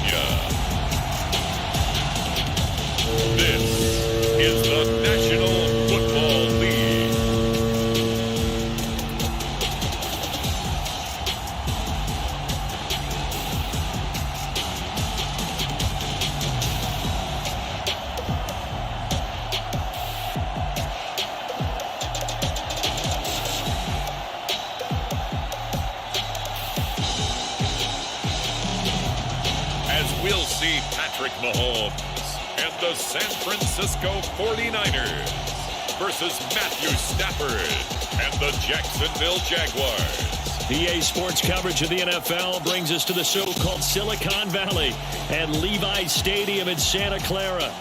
Virginia. This is the National Football League. We'll see Patrick Mahomes and the San Francisco 49ers versus Matthew Stafford and the Jacksonville Jaguars. EA Sports coverage of the NFL brings us to the so-called Silicon Valley at Levi's Stadium in Santa Clara.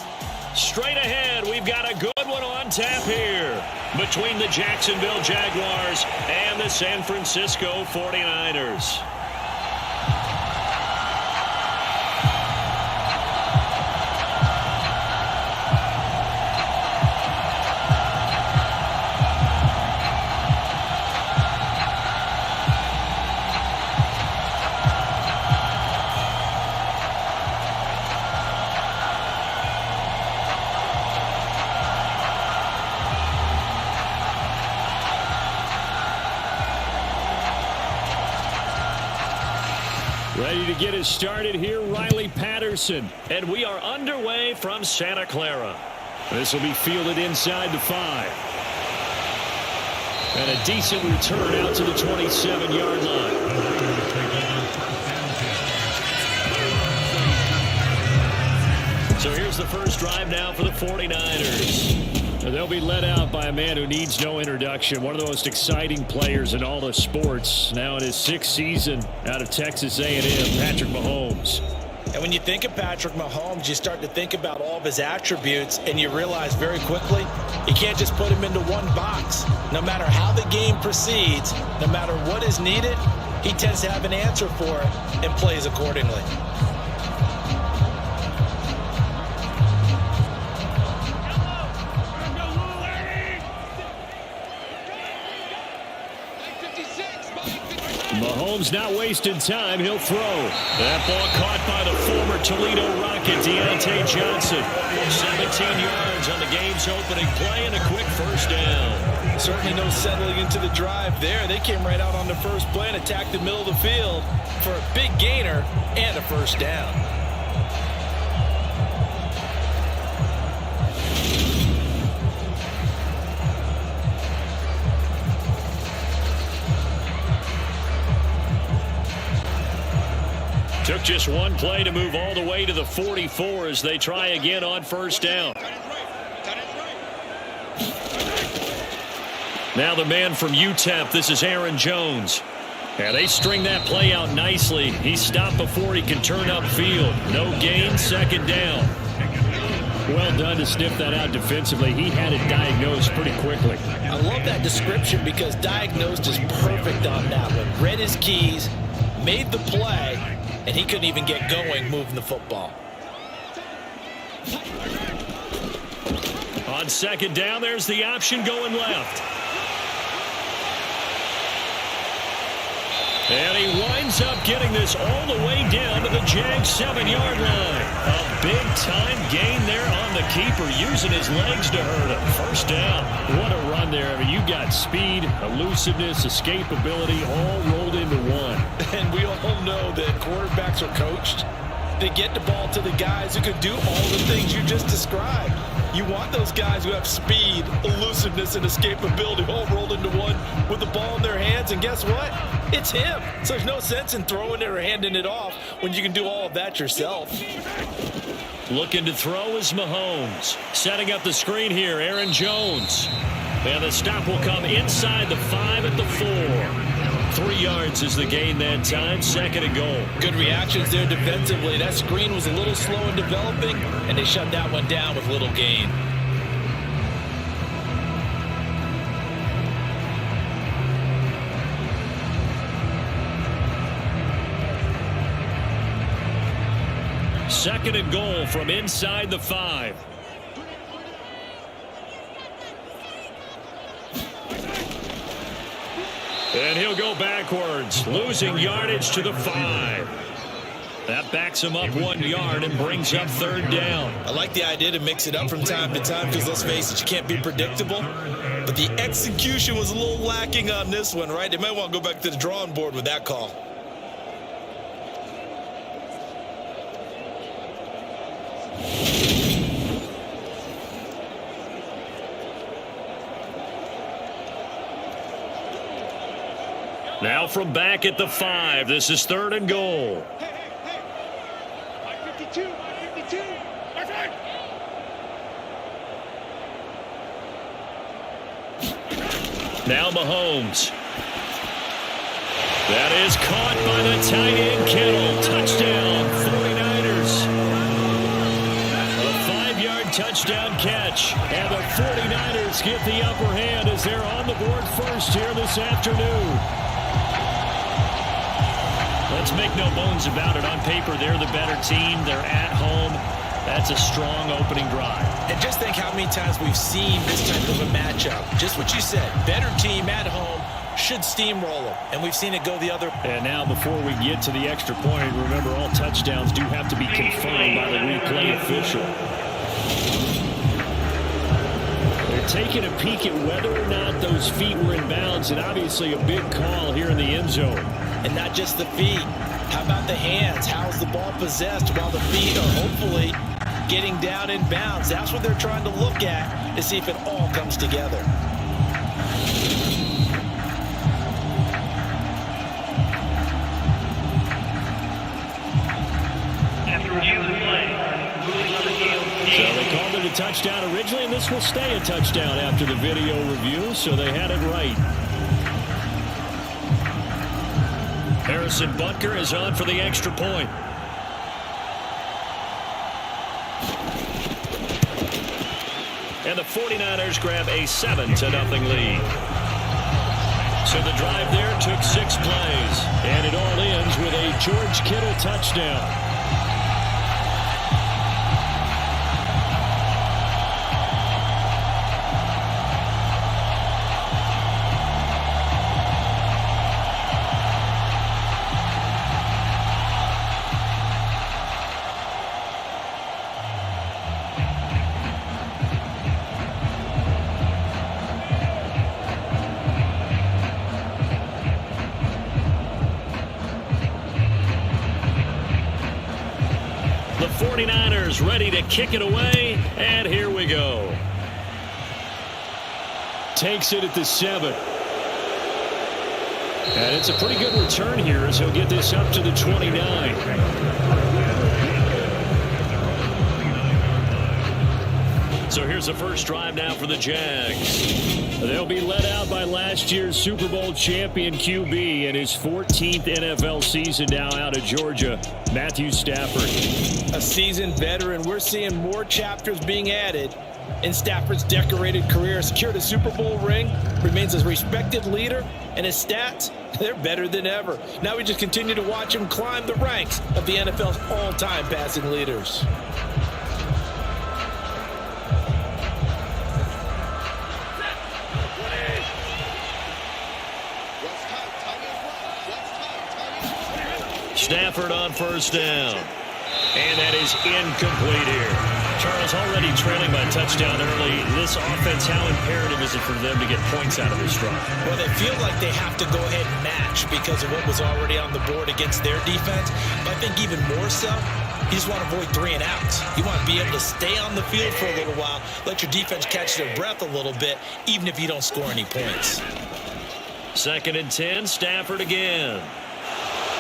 Straight ahead, we've got a good one on tap here between the Jacksonville Jaguars and the San Francisco 49ers. Ready to get us started here, Riley Patterson. And we are underway from Santa Clara. This will be fielded inside the 5. And a decent return out to the 27-yard line. So here's the first drive now for the 49ers. They'll be led out by a man who needs no introduction. One of the most exciting players in all of sports. Now in his 6th season out of Texas A&M, Patrick Mahomes. And when you think of Patrick Mahomes, you start to think about all of his attributes, and you realize very quickly you can't just put him into one box. No matter how the game proceeds, no matter what is needed, he tends to have an answer for it and plays accordingly. Mahomes not wasting time. He'll throw. That ball caught by the former Toledo Rocket, Deontay Johnson. 17 yards on the game's opening play and a quick first down. Certainly no settling into the drive there. They came right out on the first play and attacked the middle of the field for a big gainer and a first down. Took just one play to move all the way to the 44 as they try again on first down. Now the man from UTEP, this is Aaron Jones. And they string that play out nicely. He stopped before he can turn upfield. No gain, second down. Well done to sniff that out defensively. He had it diagnosed pretty quickly. I love that description because diagnosed is perfect on that one. Read his keys, made the play, and he couldn't even get going moving the football. On second down, there's the option going left. And he winds up getting this all the way down to the Jags 7-yard line. A big-time gain there on the keeper, using his legs to hurt him. First down. What a run there. I mean, you got speed, elusiveness, escapability, all rolled into one. And we all know that quarterbacks are coached. They get the ball to the guys who can do all the things you just described. You want those guys who have speed, elusiveness, and escapability all rolled into one with the ball in their hands. And guess what? It's him. So there's no sense in throwing it or handing it off when you can do all of that yourself. Looking to throw is Mahomes. Setting up the screen here, Aaron Jones. And the stop will come inside the 5 at the 4. 3 yards is the gain that time, second and goal. Good reactions there defensively. That screen was a little slow in developing, and they shut that one down with little gain. Second and goal from inside the 5. And he'll go backwards, losing yardage to the 5. That backs him up 1 yard and brings up third down. I like the idea to mix it up from time to time because, let's face it, you can't be predictable. But the execution was a little lacking on this one, right? They might want to go back to the drawing board with that call. Now from back at the 5, this is 3rd and goal. Now Mahomes. That is caught by the tight end Kittle. Touchdown, 49ers. A 5-yard touchdown catch. And the 49ers get the upper hand as they're on the board first here this afternoon. Let's make no bones about it. On paper, they're the better team. They're at home. That's a strong opening drive. And just think how many times we've seen this type of a matchup. Just what you said. Better team at home should steamroll them. And we've seen it go the other. And now before we get to the extra point, remember all touchdowns do have to be confirmed by the replay official. They're taking a peek at whether or not those feet were in bounds. And obviously a big call here in the end zone. And not just the feet. How about the hands? How's the ball possessed while the feet are hopefully getting down in bounds? That's what they're trying to look at to see if it all comes together. So they called it a touchdown originally, and this will stay a touchdown after the video review, so they had it right. Harrison Butker is on for the extra point. And the 49ers grab a 7-0 lead. So the drive there took 6 plays. And it all ends with a George Kittle touchdown. The 49ers ready to kick it away, and here we go. Takes it at the 7. And it's a pretty good return here as he'll get this up to the 29. So here's the first drive now for the Jags. They'll be led out by last year's Super Bowl champion QB in his 14th NFL season now out of Georgia, Matthew Stafford. A seasoned veteran. We're seeing more chapters being added in Stafford's decorated career. Secured a Super Bowl ring, remains a respected leader, and his stats, they're better than ever. Now we just continue to watch him climb the ranks of the NFL's all-time passing leaders. Stafford on first down. And that is incomplete here. Charles, already trailing by a touchdown early. This offense, how imperative is it for them to get points out of this drive? Well, they feel like they have to go ahead and match because of what was already on the board against their defense. But I think even more so, you just want to avoid 3 and outs. You want to be able to stay on the field for a little while, let your defense catch their breath a little bit, even if you don't score any points. 2nd and 10, Stafford again.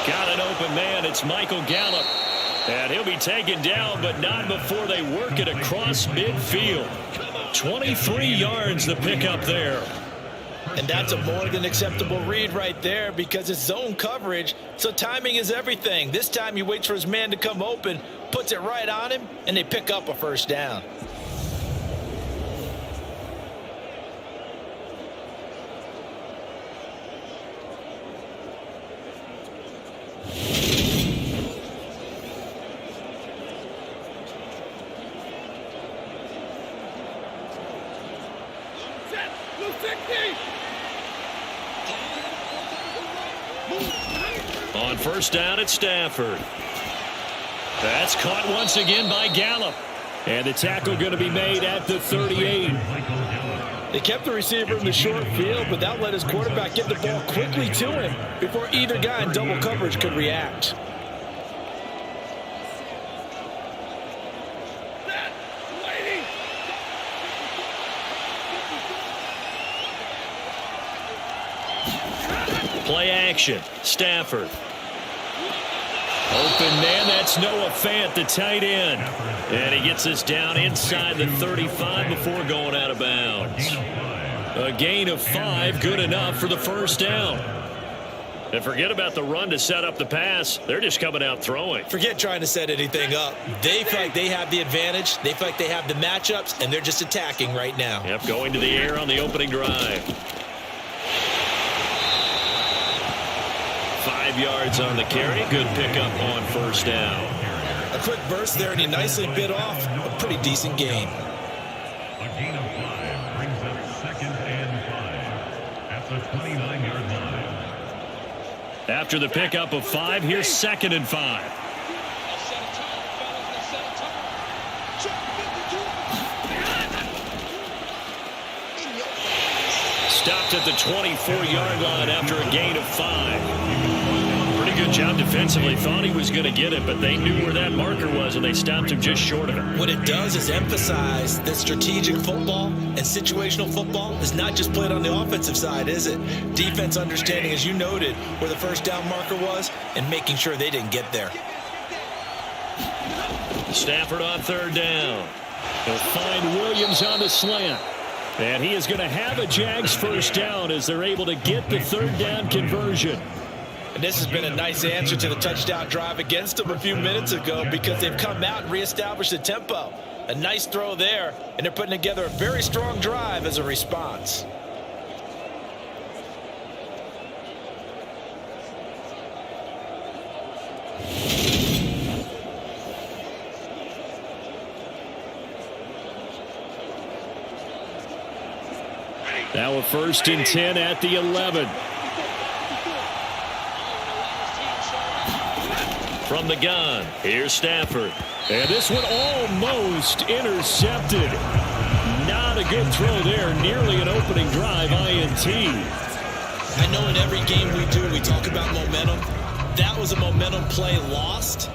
Got an open man. It's Michael Gallup. And he'll be taken down, but not before they work it across midfield. 23 yards the pickup there. And that's a more than acceptable read right there because it's zone coverage, so timing is everything. This time he waits for his man to come open, puts it right on him, and they pick up a first down. On first down, it's Stafford. That's caught once again by Gallup. And the tackle going to be made at the 38. They kept the receiver in the short field, but that let his quarterback get the ball quickly to him before either guy in double coverage could react. Play action. Stafford. Open man, that's Noah Fant, the tight end. And he gets us down inside the 35 before going out of bounds. A gain of 5, good enough for the first down. And forget about the run to set up the pass. They're just coming out throwing. Forget trying to set anything up. They feel like they have the advantage. They feel like they have the matchups, and they're just attacking right now. Yep, going to the air on the opening drive. 5 yards on the carry. Good pickup on first down. A quick burst there, and he nicely bit off a pretty decent gain. A gain of 5 brings up 2nd and 5 at the 29-yard line. After the pickup of 5, here's 2nd and 5. Stopped at the 24-yard line after a gain of 5. Pretty good job defensively. Thought he was going to get it, but they knew where that marker was, and they stopped him just short of it. What it does is emphasize that strategic football and situational football is not just played on the offensive side, is it? Defense understanding, as you noted, where the first down marker was and making sure they didn't get there. Stafford on 3rd down. He'll find Williams on the slant. And he is going to have a Jags first down as they're able to get the 3rd down conversion. And this has been a nice answer to the touchdown drive against them a few minutes ago because they've come out and reestablished the tempo. A nice throw there, and they're putting together a very strong drive as a response. Now a 1st and 10 at the 11. From the gun, here's Stafford. And this one almost intercepted. Not a good throw there. Nearly an opening drive INT. I know in every game we do, we talk about momentum. That was a momentum play lost.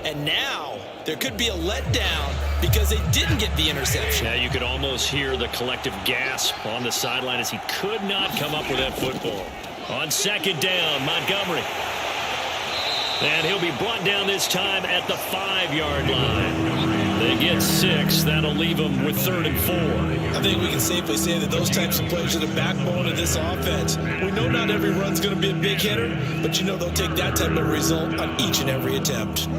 And now there could be a letdown because they didn't get the interception. Yeah, you could almost hear the collective gasp on the sideline as he could not come up with that football. On 2nd down, Montgomery. And he'll be brought down this time at the 5-yard line. They get 6. That'll leave them with 3rd and 4. I think we can safely say that those types of plays are the backbone of this offense. We know not every run's going to be a big hitter, but you know they'll take that type of result on each and every attempt.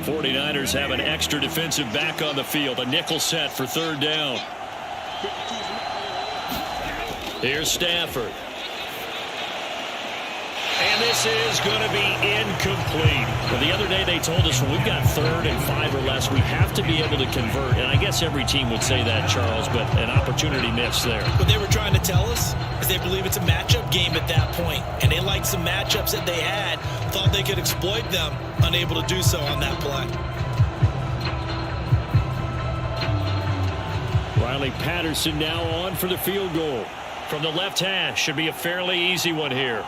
49ers have an extra defensive back on the field. A nickel set for 3rd down. Here's Stafford. And this is going to be incomplete. Well, the other day they told us when we've got 3rd and 5 or less, we have to be able to convert. And I guess every team would say that, Charles, but an opportunity missed there. What they were trying to tell us is they believe it's a matchup game at that point. And they liked some matchups that they had, thought they could exploit them, unable to do so on that play. Riley Patterson now on for the field goal. From the left hash, should be a fairly easy one here.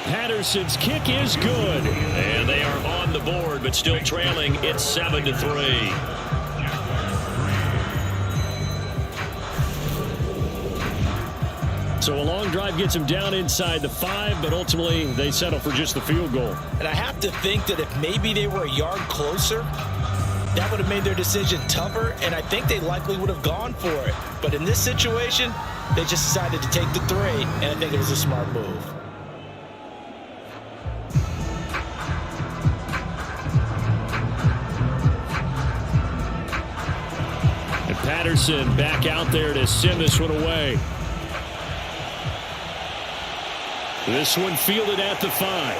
Patterson's kick is good. And they are on the board, but still trailing. It's 7-3. So a long drive gets them down inside the 5, but ultimately they settle for just the field goal. And I have to think that if maybe they were a yard closer, that would have made their decision tougher, and I think they likely would have gone for it. But in this situation, they just decided to take the 3, and I think it was a smart move. And Patterson back out there to send this one away. This one fielded at the 5.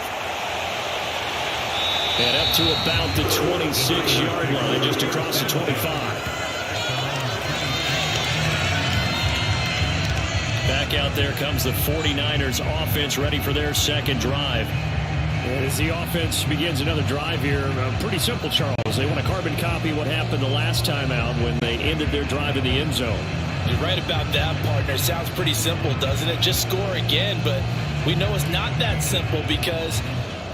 And up to about the 26-yard line, just across the 25. Back out there comes the 49ers offense, ready for their second drive. And as the offense begins another drive here, pretty simple, Charles. They want to carbon copy what happened the last time out when they ended their drive in the end zone. You're right about that, partner. Sounds pretty simple, doesn't it? Just score again, but we know it's not that simple because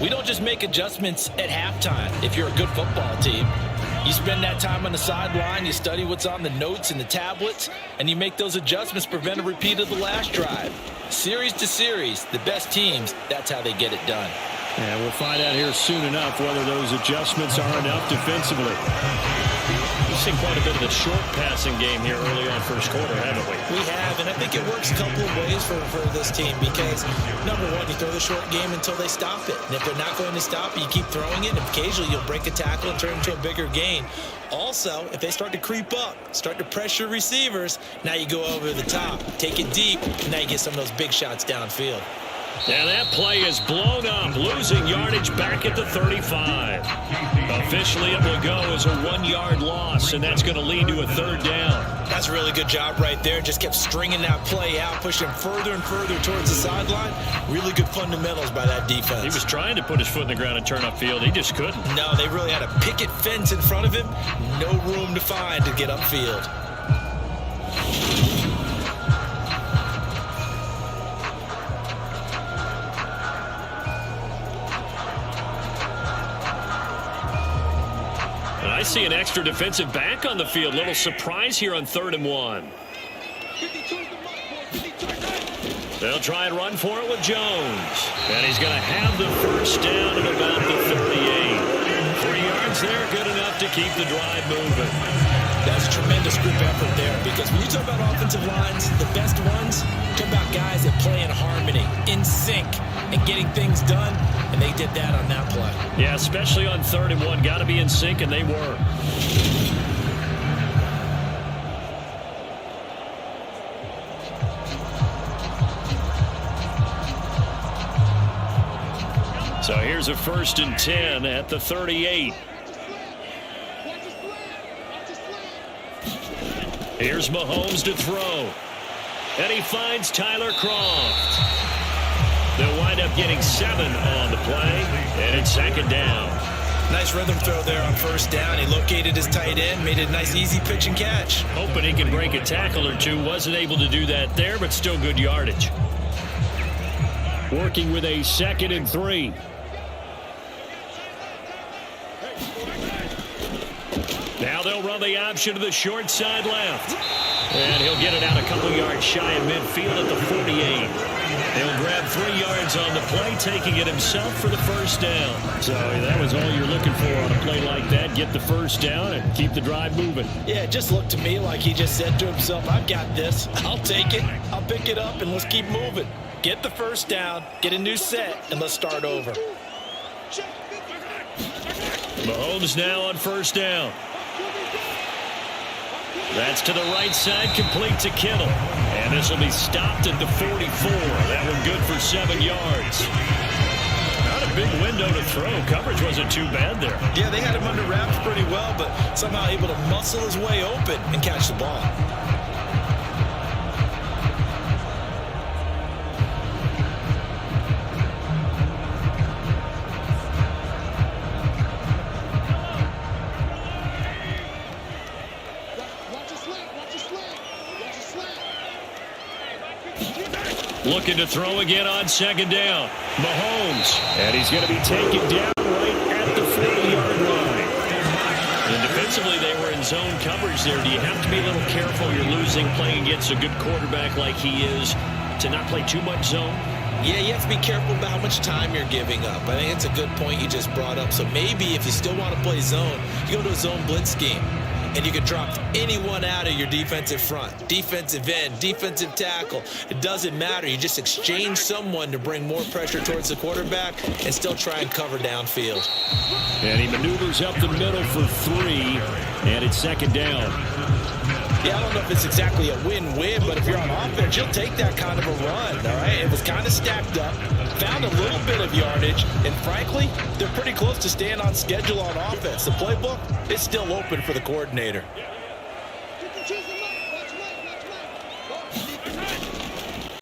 we don't just make adjustments at halftime if you're a good football team. You spend that time on the sideline, you study what's on the notes and the tablets, and you make those adjustments to prevent a repeat of the last drive. Series to series, the best teams, that's how they get it done. And we'll find out here soon enough whether those adjustments are enough defensively. We've seen quite a bit of the short passing game here early on first quarter, haven't we? We have, and I think it works a couple of ways for this team because, number one, you throw the short game until they stop it. And if they're not going to stop it, you keep throwing it, and occasionally you'll break a tackle and turn it into a bigger gain. Also, if they start to creep up, start to pressure receivers, now you go over the top, take it deep, and now you get some of those big shots downfield. Now that play is blown up, losing yardage back at the 35. Officially, it will go as a 1-yard loss, and that's going to lead to a third down. That's a really good job right there. Just kept stringing that play out, pushing further and further towards the sideline. Really good fundamentals by that defense. He was trying to put his foot in the ground and turn upfield. He just couldn't. No, they really had a picket fence in front of him. No room to find to get upfield. I see an extra defensive back on the field. Little surprise here on 3rd and 1. They'll try and run for it with Jones. And he's going to have the first down at about the 38. 3 yards there, good enough to keep the drive moving. That's a tremendous group effort there because when you talk about offensive lines, the best ones, talk about guys that play in harmony, in sync, and getting things done, and they did that on that play. Yeah, especially on 3rd and 1. Got to be in sync, and they were. So here's a 1st and 10 at the 38. Here's Mahomes to throw. And he finds Tyler Kroft. They'll wind up getting 7 on the play, and it's 2nd down. Nice rhythm throw there on 1st down. He located his tight end, made it a nice easy pitch and catch. Hoping he can break a tackle or two. Wasn't able to do that there, but still good yardage. Working with a 2nd and 3. Now they'll run the option to the short side left. And he'll get it out a couple yards shy of midfield at the 48. He'll grab 3 yards on the play, taking it himself for the first down. So that was all you're looking for on a play like that. Get the first down and keep the drive moving. Yeah, it just looked to me like he just said to himself, I've got this. I'll take it. I'll pick it up, and let's keep moving. Get the first down, get a new set, and let's start over. Mahomes now on 1st down. That's to the right side, complete to Kittle. And this will be stopped at the 44. That one good for 7 yards. Not a big window to throw. Coverage wasn't too bad there. Yeah, they had him under wraps pretty well, but somehow able to muscle his way open and catch the ball. Looking to throw again on 2nd down. Mahomes. And he's going to be taken down right at the 40-yard line. And defensively, they were in zone coverage there. Do you have to be a little careful? You're losing playing against a good quarterback like he is to not play too much zone? Yeah, you have to be careful about how much time you're giving up. I think it's a good point you just brought up. So maybe if you still want to play zone, you go to a zone blitz scheme. And you can drop anyone out of your defensive front, defensive end, defensive tackle. It doesn't matter. You just exchange someone to bring more pressure towards the quarterback and still try and cover downfield. And he maneuvers up the middle for 3, and it's 2nd down. Yeah, I don't know if it's exactly a win-win, but if you're on offense, you'll take that kind of a run, all right? It was kind of stacked up, found a little bit of yardage, and frankly, they're pretty close to staying on schedule on offense. The playbook is still open for the coordinator.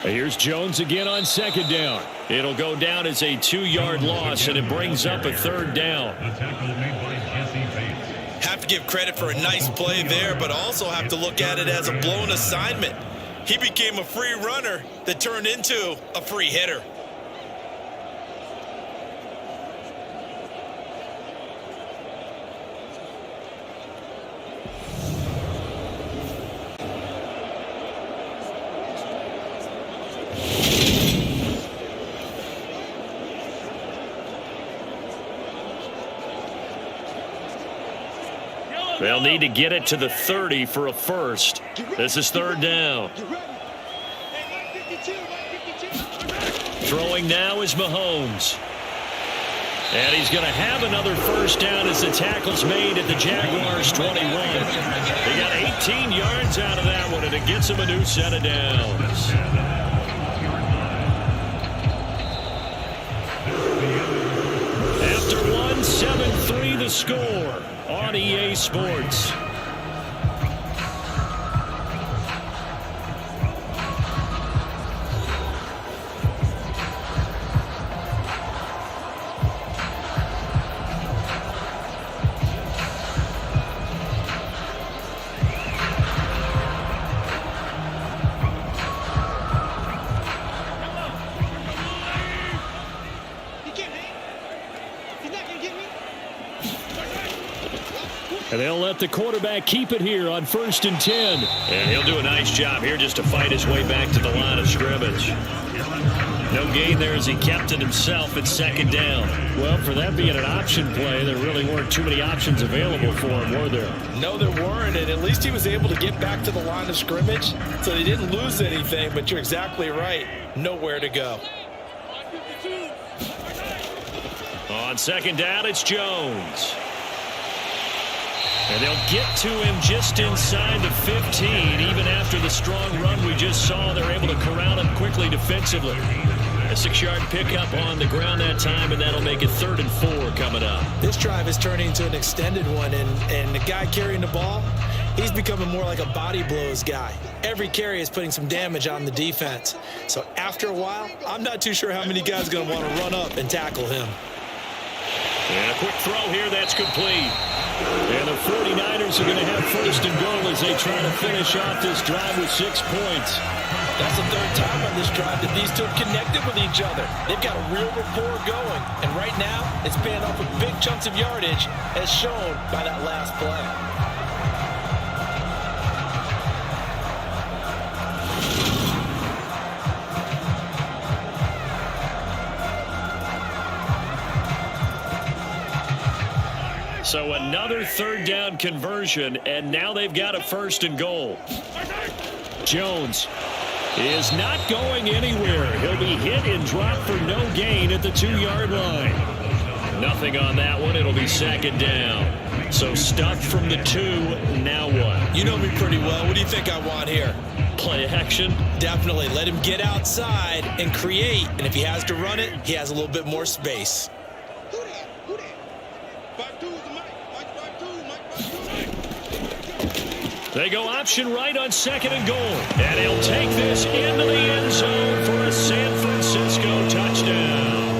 Here's Jones again on second down. It'll go down as a 2-yard loss, and it brings up a third down. The tackle made by Jesse Bates. Have to give credit for a nice play there, but also have to look at it as a blown assignment. He became a free runner that turned into a free hitter. They'll need to get it to the 30 for a first. This is third down. Throwing now is Mahomes. And he's going to have another first down as the tackle's made at the Jaguars 21. They got 18 yards out of that one, and it gets them a new set of downs. After one, 7-3 the score on EA Sports. And they'll let the quarterback keep it here on 1st and 10. And he'll do a nice job here just to fight his way back to the line of scrimmage. No gain there as he kept it himself at second down. Well, for that being an option play, there really weren't too many options available for him, were there? No, there weren't, and at least he was able to get back to the line of scrimmage, so they didn't lose anything, but you're exactly right. Nowhere to go. On second down, it's Jones. And they'll get to him just inside the 15. Even after the strong run we just saw, they're able to corral him quickly defensively. A 6-yard pickup on the ground that time, and that'll make it 3rd and 4 coming up. This drive is turning into an extended one, and the guy carrying the ball, he's becoming more like a body blows guy. Every carry is putting some damage on the defense. So after a while, I'm not too sure how many guys are going to want to run up and tackle him. And a quick throw here, that's complete. And the 49ers are going to have 1st and goal as they try to finish off this drive with 6 points. That's the 3rd time on this drive that these two have connected with each other. They've got a real rapport going, and right now it's paying off with big chunks of yardage, as shown by that last play. So another 3rd down conversion, and now they've got a 1st and goal. Jones is not going anywhere. He'll be hit and dropped for no gain at the 2-yard line. Nothing on that one. It'll be 2nd down. So stuffed from the 2. Now what? You know me pretty well. What do you think I want here? Play action? Definitely. Let him get outside and create. And if he has to run it, he has a little bit more space. They go option right on 2nd and goal. And he'll take this into the end zone for a San Francisco touchdown.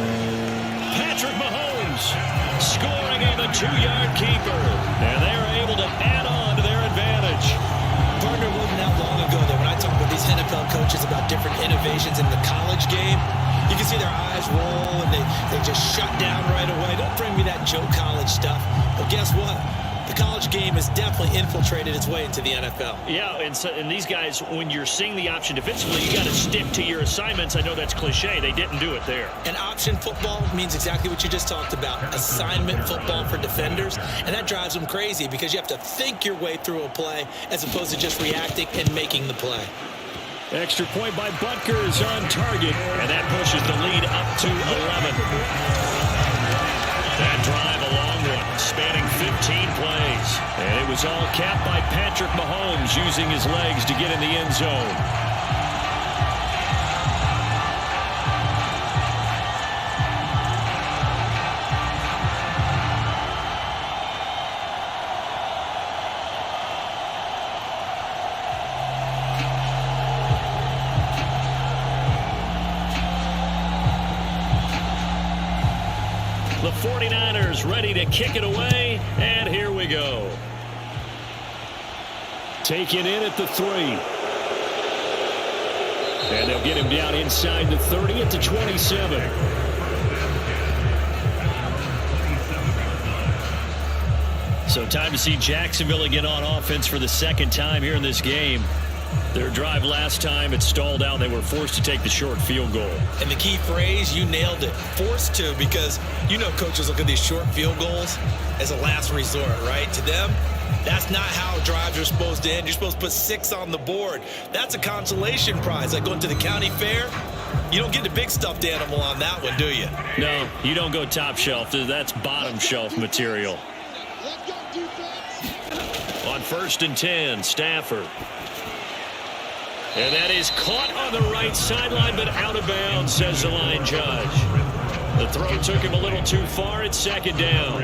Patrick Mahomes scoring on the 2-yard keeper. And they're able to add on to their advantage. Partner, wasn't that long ago that when I talk with these NFL coaches about different innovations in the college game, you can see their eyes roll and they just shut down right away. Don't bring me that Joe College stuff. But guess what? The college game has definitely infiltrated its way into the NFL. Yeah, and these guys, when you're seeing the option defensively, you got to stick to your assignments. I know that's cliche. They didn't do it there. And option football means exactly what you just talked about, assignment football for defenders. And that drives them crazy because you have to think your way through a play as opposed to just reacting and making the play. Extra point by Butker is on target, and that pushes the lead up to 11. That drive, a long one, spanning 15 plays. And it was all capped by Patrick Mahomes using his legs to get in the end zone. 49ers ready to kick it away, and here we go. Taken in at the 3. And they'll get him down inside the 30 at the 27. So time to see Jacksonville again on offense for the second time here in this game. Their drive last time, it stalled out. They were forced to take the short field goal. And the key phrase, you nailed it, forced to, because you know coaches look at these short field goals as a last resort, right? To them, that's not how drives are supposed to end. You're supposed to put 6 on the board. That's a consolation prize. Like going to the county fair, you don't get the big stuffed animal on that one, do you? No, you don't go top shelf. That's bottom shelf material. On 1st and 10, Stafford. And that is caught on the right sideline, but out of bounds, says the line judge. The throw took him a little too far. It's 2nd down.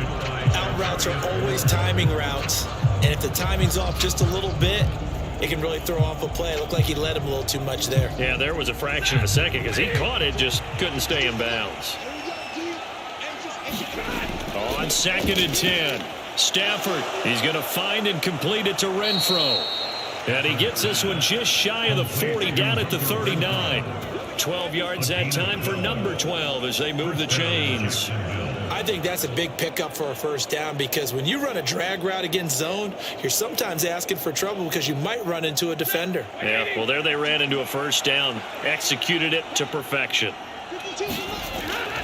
Out routes are always timing routes. And if the timing's off just a little bit, it can really throw off a play. It looked like he led him a little too much there. Yeah, there was a fraction of a second because he caught it, just couldn't stay in bounds. On 2nd and 10, Stafford. He's going to find and complete it to Renfro. And he gets this one just shy of the 40, down at the 39. 12 yards that time for number 12 as they move the chains. I think that's a big pickup for a first down, because when you run a drag route against zone, you're sometimes asking for trouble because you might run into a defender. Yeah, well, there they ran into a first down, executed it to perfection.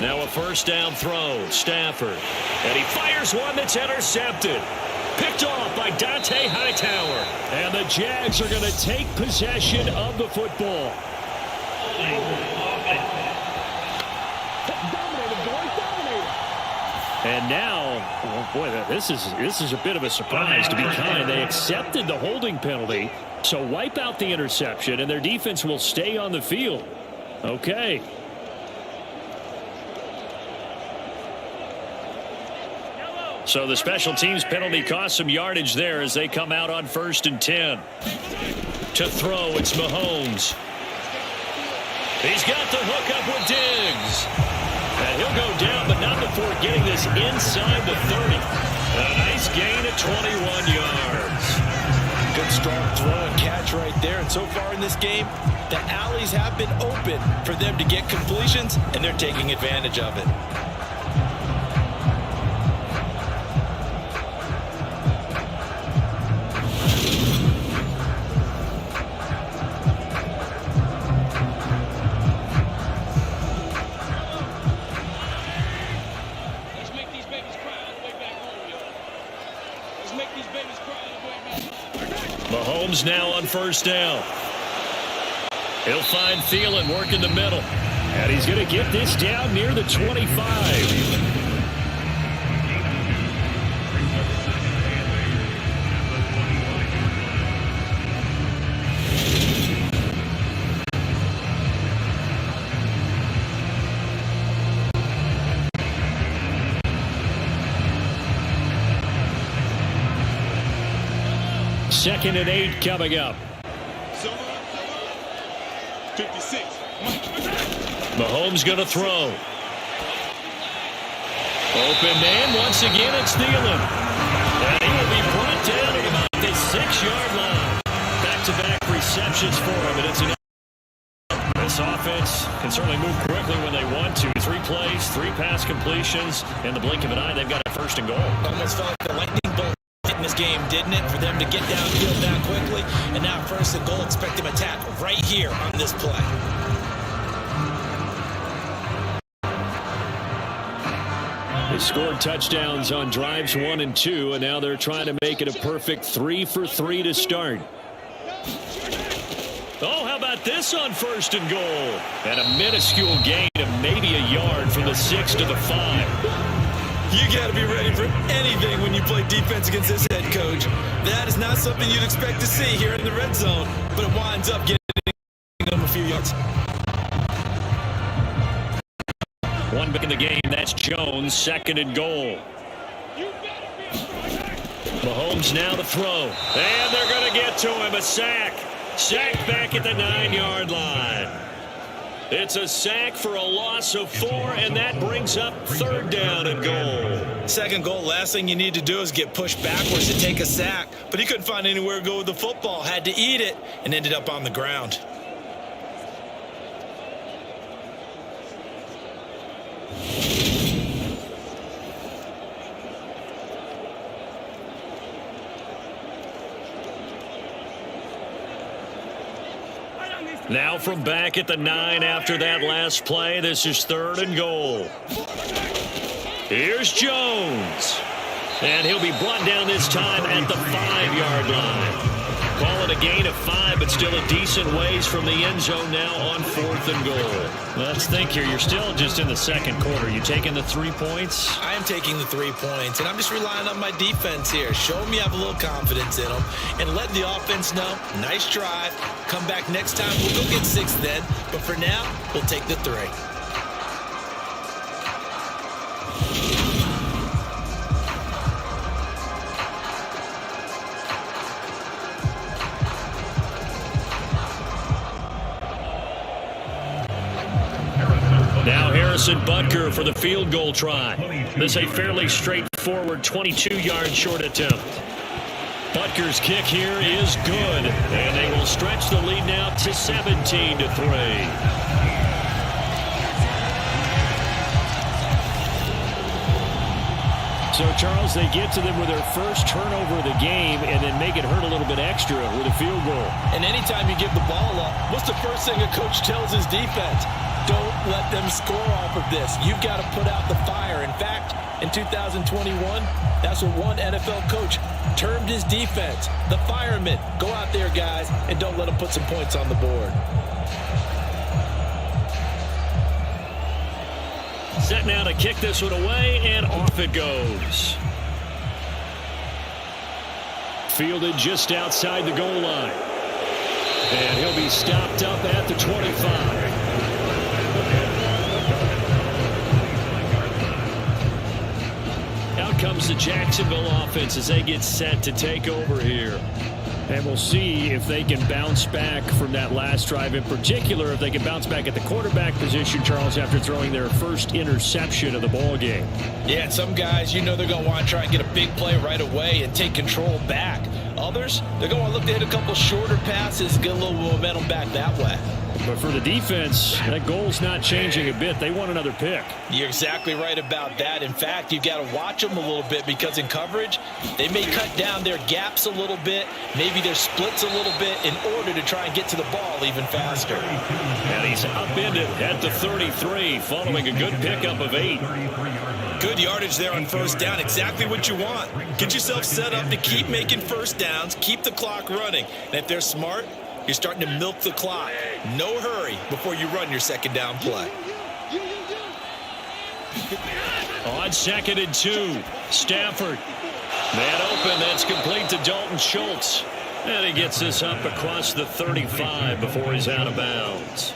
Now a first down throw, Stafford. And he fires one that's intercepted. Picked off by Dante Hightower. And the Jags are going to take possession of the football. And now, oh boy, this is a bit of a surprise, to be kind. They accepted the holding penalty, so wipe out the interception, and their defense will stay on the field. Okay. So the special teams penalty cost some yardage there as they come out on 1st and 10. To throw, it's Mahomes. He's got the hook up with Diggs. And he'll go down, but not before getting this inside the 30. A nice gain at 21 yards. Good strong throw and catch right there. And so far in this game, the alleys have been open for them to get completions, and they're taking advantage of it. Mahomes now on 1st down. He'll find Thielen working the middle. And he's going to get this down near the 25. Second and 8 coming up. 56. Mahomes going to throw. Open man. Once again, it's Thielen. And he will be brought down at about the 6-yard line. Back-to-back receptions for him, and it's enough. This offense can certainly move quickly when they want to. 3 plays, 3 pass completions. In the blink of an eye, they've got a 1st and goal. Almost felt like a lightning bolt in this game, didn't it? For them to get downfield that quickly. And now 1st and goal, expect them to tackle right here on this play. They scored touchdowns on drives 1 and 2, and now they're trying to make it a perfect 3 for 3 to start. Oh, how about this on 1st and goal? And a minuscule gain of maybe a yard from the 6 to the 5. You got to be ready for anything when you play defense against this head coach. That is not something you'd expect to see here in the red zone, but it winds up getting them a few yards. One back in the game, that's Jones, 2nd and goal. Mahomes now to throw. And they're going to get to him, a sack. Sack back at the 9-yard line. It's a sack for a loss of 4, and that brings up 3rd down and goal. Second goal, last thing you need to do is get pushed backwards to take a sack. But he couldn't find anywhere to go with the football, had to eat it, and ended up on the ground. Now from back at the 9 after that last play, this is 3rd and goal. Here's Jones. And he'll be brought down this time at the 5-yard line. Call it a gain of 5, but still a decent ways from the end zone now on 4th and goal. Let's think here. You're still just in the second quarter. You taking the 3 points? I am taking the 3 points, and I'm just relying on my defense here. Show me I have a little confidence in them, and let the offense know, nice drive. Come back next time. We'll go get 6 then, but for now, we'll take the 3. Now Harrison Butker for the field goal try. This is a fairly straightforward 22-yard short attempt. Butker's kick here is good, and they will stretch the lead now to 17-3. So, Charles, they get to them with their first turnover of the game and then make it hurt a little bit extra with a field goal. And anytime you give the ball up, what's the first thing a coach tells his defense? Don't let them score off of this. You've got to put out the fire. In fact, in 2021, that's what one NFL coach termed his defense, the firemen. Go out there, guys, and don't let them put some points on the board. Set now to kick this one away, and off it goes. Fielded just outside the goal line. And he'll be stopped up at the 25. Out comes the Jacksonville offense as they get set to take over here. And we'll see if they can bounce back from that last drive. In particular, if they can bounce back at the quarterback position, Charles, after throwing their first interception of the ball game. Yeah, and some guys, you know they're going to want to try and get a big play right away and take control back. Others, they're going to look to hit a couple shorter passes, get a little momentum back that way. But for the defense, that goal's not changing a bit. They want another pick. You're exactly right about that. In fact, you've got to watch them a little bit because in coverage, they may cut down their gaps a little bit, maybe their splits a little bit in order to try and get to the ball even faster. And he's upended at the 33 following a good pickup of 8. Good yardage there on first down. Exactly what you want. Get yourself set up to keep making first downs, keep the clock running. And if they're smart, you're starting to milk the clock. No hurry before you run your second down play. On 2nd and 2, Stafford. Man open, that's complete to Dalton Schultz. And he gets this up across the 35 before he's out of bounds.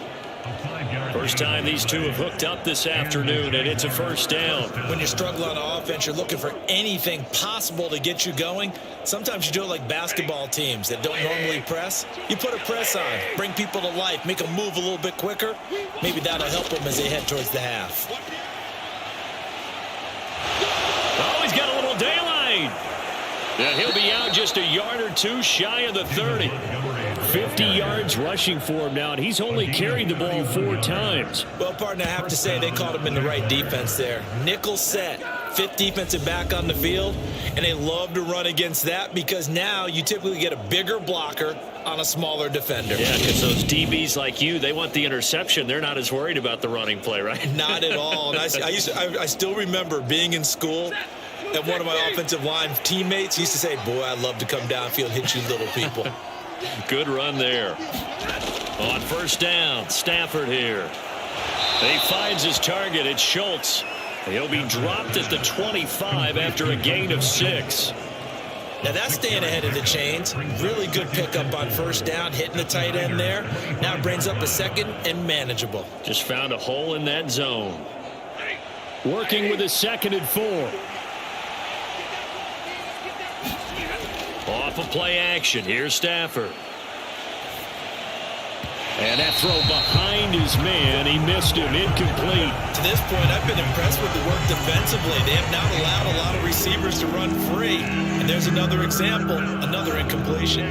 First time these two have hooked up this afternoon, and it's a first down. When you struggle on offense, you're looking for anything possible to get you going. Sometimes you do it like basketball teams that don't normally press. You put a press on, bring people to life, make them move a little bit quicker. Maybe that'll help them as they head towards the half. Oh, he's got a little daylight. And he'll be out just a yard or two shy of the 30. 50 yards rushing for him now, and he's only carried the ball 4 times. Well, partner, I have to say they caught him in the right defense there. Nickel set, 5th defensive back on the field, and they love to run against that because now you typically get a bigger blocker on a smaller defender. Yeah, because those DBs like you, they want the interception. They're not as worried about the running play, right? Not at all. And I still remember being in school, and one of my offensive line teammates used to say, boy, I'd love to come downfield and hit you little people. Good run there. On first down, Stafford here. He finds his target. It's Schultz. He'll be dropped at the 25 after a gain of 6. Now that's staying ahead of the chains. Really good pickup on first down, hitting the tight end there. Now it brings up a second and manageable. Just found a hole in that zone. Working with a 2nd and 4. Off of play action. Here's Stafford. And that throw behind his man, he missed him, incomplete. To this point, I've been impressed with the work defensively. They have not allowed a lot of receivers to run free. And there's another example, another incompletion.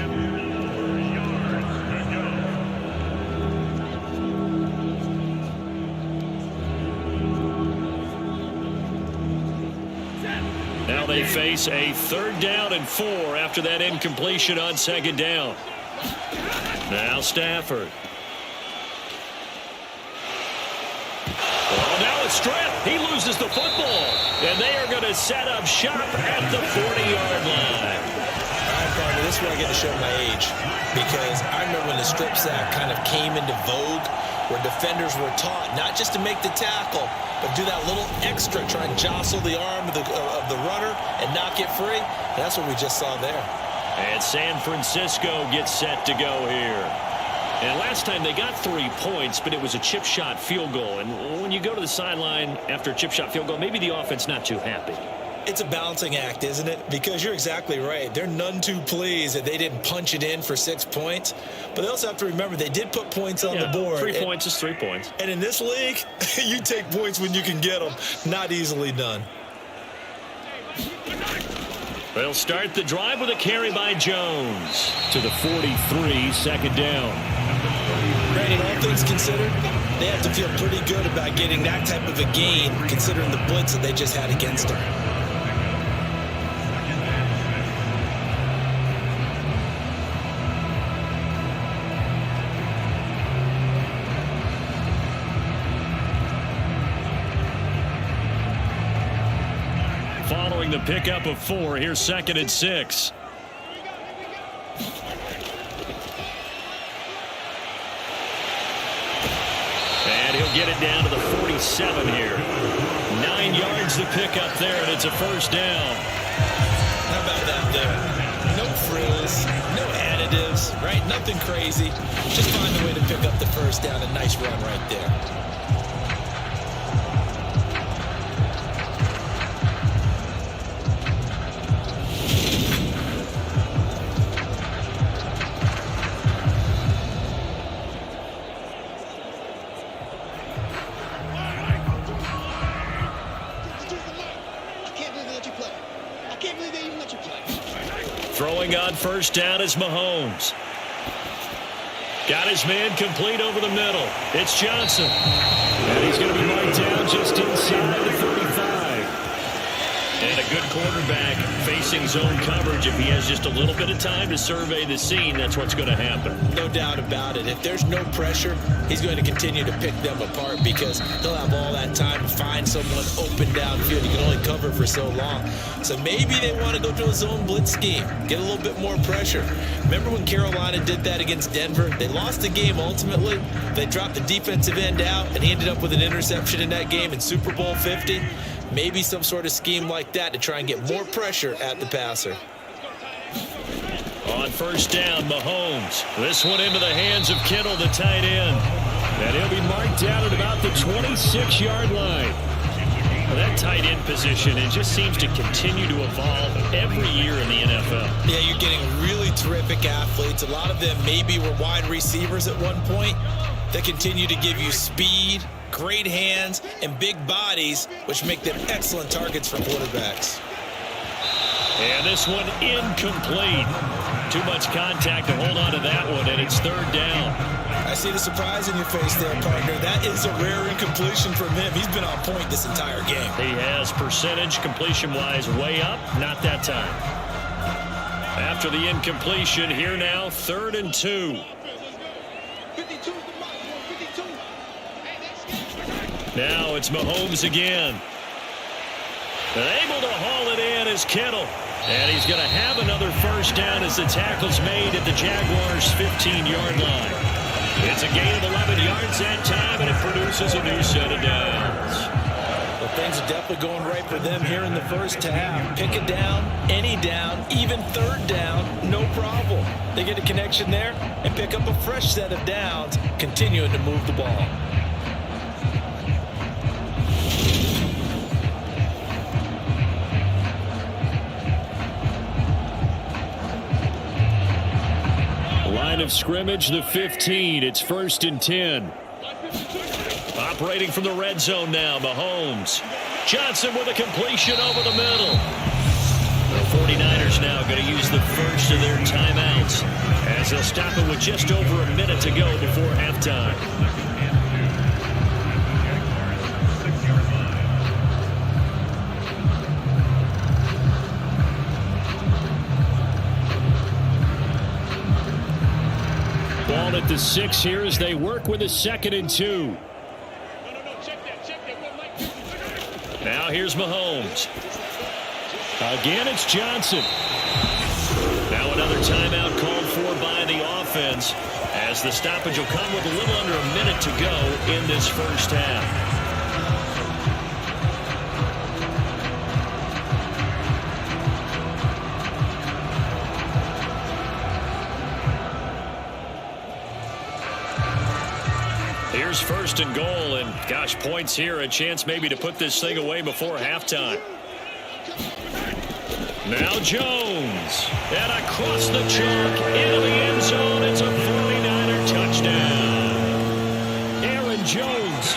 Now they face a 3rd down and 4 after that incompletion on 2nd down. Now Stafford. Oh, now it's stripped. He loses the football. And they are going to set up shop at the 40-yard line. All right, partner, this is where I get to show my age. Because I remember when the strip sack kind of came into vogue, where defenders were taught not just to make the tackle, but do that little extra, try and jostle the arm of the runner and not get free. And that's what we just saw there. And San Francisco gets set to go here. And last time they got 3 points, but it was a chip shot field goal. And when you go to the sideline after a chip shot field goal, maybe the offense not too happy. It's a balancing act, isn't it? Because you're exactly right. They're none too pleased that they didn't punch it in for 6 points. But they also have to remember they did put points on the board. 3 points is 3 points. And in this league, you take points when you can get them. Not easily done. They'll start the drive with a carry by Jones to the 43, 2nd down. Granted, all things considered, they have to feel pretty good about getting that type of a gain, considering the blitz that they just had against them. Following the pickup of 4, here's 2nd and 6. And he'll get it down to the 47 here. 9 yards to pick up there, and it's a 1st down. How about that there? No frills, no additives, right? Nothing crazy. Just find a way to pick up the 1st down. A nice run right there. Throwing on 1st down is Mahomes. Got his man complete over the middle. It's Johnson. And he's going to be marked down just inside the 35. And a good quarterback facing zone coverage. If he has just a little bit of time to survey the scene, that's what's going to happen. No doubt about it. If there's no pressure, he's going to continue to pick them apart because he'll have all that time to find someone open downfield. He can only cover for so long. So maybe they want to go to a zone blitz scheme, get a little bit more pressure. Remember when Carolina did that against Denver? They lost the game ultimately. They dropped the defensive end out, and he ended up with an interception in that game in Super Bowl 50. Maybe some sort of scheme like that to try and get more pressure at the passer. On 1st down, Mahomes. This one into the hands of Kittle, the tight end. And he'll be marked down at about the 26-yard line. Well, that tight end position, it just seems to continue to evolve every year in the NFL. Yeah, you're getting really terrific athletes. A lot of them maybe were wide receivers at one point. They continue to give you speed, great hands, and big bodies, which make them excellent targets for quarterbacks. And this one incomplete. Too much contact to hold on to that one, and it's 3rd down. I see the surprise in your face there, partner. That is a rare incompletion from him. He's been on point this entire game. He has percentage completion-wise way up, not that time. After the incompletion, here now, 3rd and 2. Now it's Mahomes again. And able to haul it in is Kittle. And he's going to have another 1st down as the tackle's made at the Jaguars' 15-yard line. It's a gain of 11 yards that time, and it produces a new set of downs. Well, things are definitely going right for them here in the first half. Pick a down, any down, even 3rd down, no problem. They get a connection there and pick up a fresh set of downs, continuing to move the ball. line of scrimmage, the 15. It's 1st and 10. Operating from the red zone now, Mahomes. Johnson with a completion over the middle. The 49ers now going to use the first of their timeouts as they'll stop it with just over a minute to go before halftime. Ball at the 6 here as they work with a 2nd and 2. Now here's Mahomes. Again, it's Johnson. Now another timeout called for by the offense as the stoppage will come with a little under a minute to go in this first half. Here's 1st and goal, and gosh, points here, a chance maybe to put this thing away before halftime. Now Jones, and across the chalk into the end zone. It's a 49er touchdown. Aaron Jones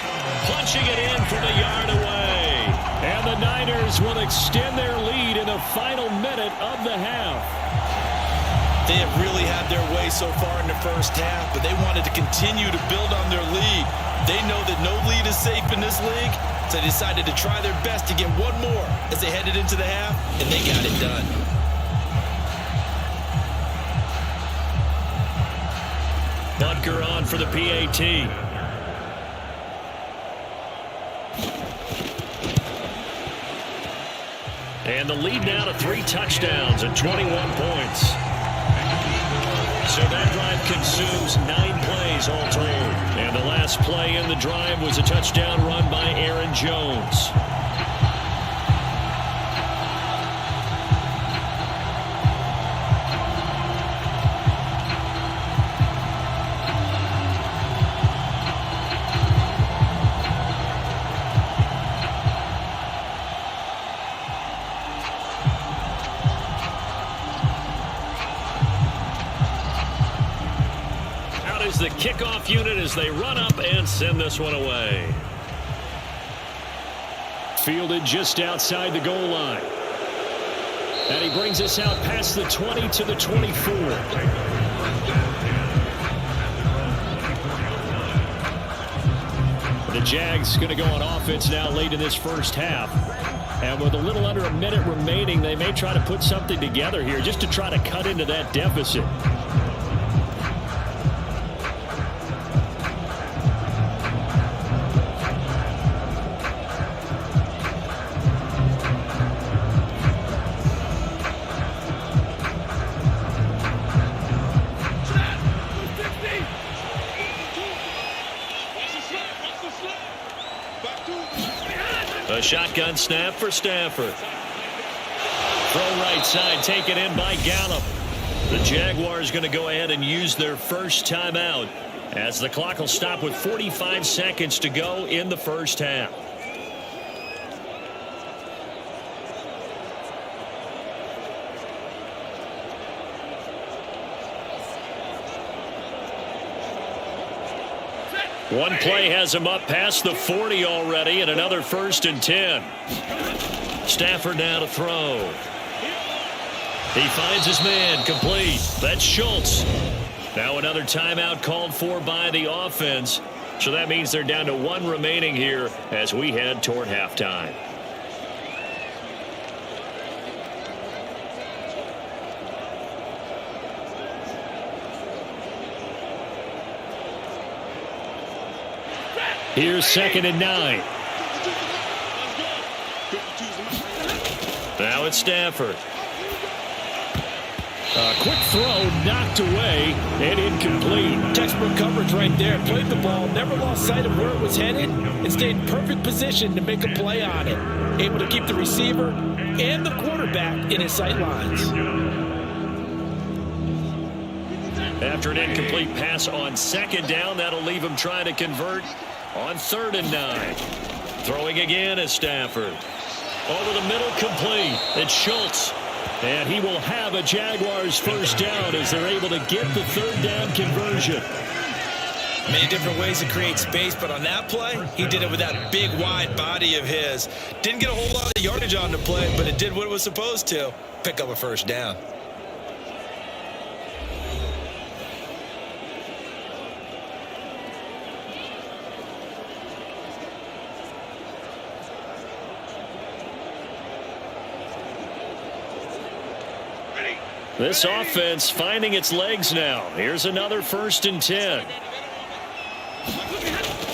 punching it in from a yard away, and the Niners will extend their lead in the final minute of the half. They have really had their way so far in the first half, but they wanted to continue to build on their lead. They know that no lead is safe in this league, so they decided to try their best to get one more as they headed into the half, and they got it done. Butker on for the PAT. And the lead now to 3 touchdowns and 21 points. So that drive consumes 9 plays all told. And the last play in the drive was a touchdown run by Aaron Jones. The kickoff unit as they run up and send this one away. Fielded just outside the goal line. And he brings us out past the 20 to the 24. The Jags going to go on offense now late in this first half. And with a little under a minute remaining, they may try to put something together here just to try to cut into that deficit. A shotgun snap for Stafford. Throw right side, taken in by Gallup. The Jaguars going to go ahead and use their first timeout as the clock will stop with 45 seconds to go in the first half. One play has him up past the 40 already, and another 1st and 10. Stafford now to throw. He finds his man, complete. That's Schultz. Now another timeout called for by the offense. So that means they're down to 1 remaining here as we head toward halftime. Here's 2nd and 9. Now it's Stafford. A quick throw knocked away and incomplete. Textbook coverage right there. Played the ball, never lost sight of where it was headed, and stayed in perfect position to make a play on it. Able to keep the receiver and the quarterback in his sight lines. After an incomplete pass on 2nd down, that'll leave him trying to convert on 3rd and 9. Throwing again is Stafford. Over the middle, complete. It's Schultz. And he will have a Jaguars first down as they're able to get the third down conversion. Many different ways to create space, but on that play, he did it with that big, wide body of his. Didn't get a whole lot of yardage on the play, but it did what it was supposed to. Pick up a first down. This offense finding its legs now. Here's another 1st and 10.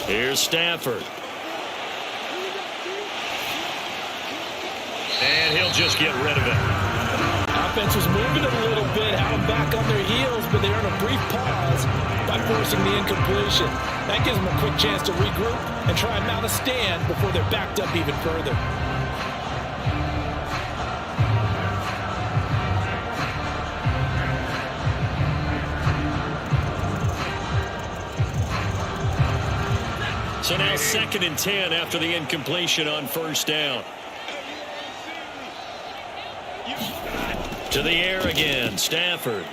Here's Stafford. And he'll just get rid of it. Offense was moving it a little bit, had them back on their heels, but they earned a brief pause by forcing the incompletion. That gives them a quick chance to regroup and try and mount a stand before they're backed up even further. So now 2nd and 10 after the incompletion on first down. To the air again, Stafford.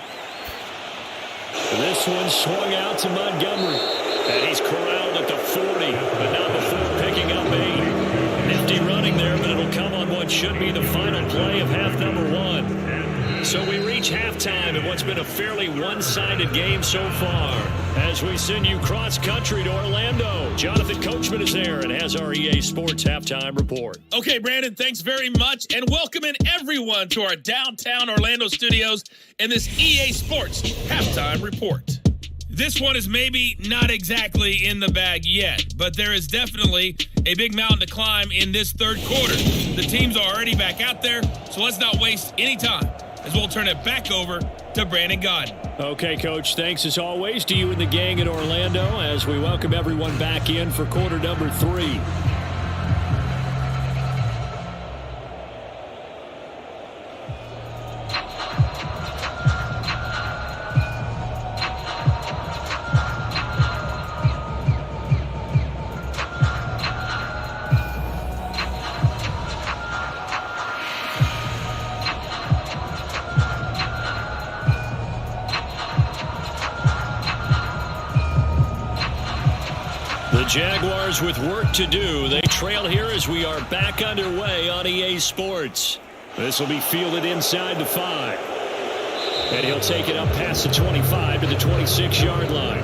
This one swung out to Montgomery. And he's corralled at the 40, but not before picking up 8. Nifty running there, but it'll come on what should be the final play of half number 1. So we reach halftime in what's been a fairly one-sided game so far. As we send you cross-country to Orlando, Jonathan Coachman is there and has our EA Sports Halftime Report. Okay, Brandon, thanks very much, and welcoming everyone to our downtown Orlando studios in this EA Sports Halftime Report. This one is maybe not exactly in the bag yet, but there is definitely a big mountain to climb in this third quarter. The teams are already back out there, so let's not waste any time as we'll turn it back over to Brandon Godden. Okay, Coach, thanks as always to you and the gang in Orlando as we welcome everyone back in for quarter number 3. Jaguars with work to do. They trail here as we are back underway on EA Sports. This will be fielded inside the 5. And he'll take it up past the 25 to the 26-yard line.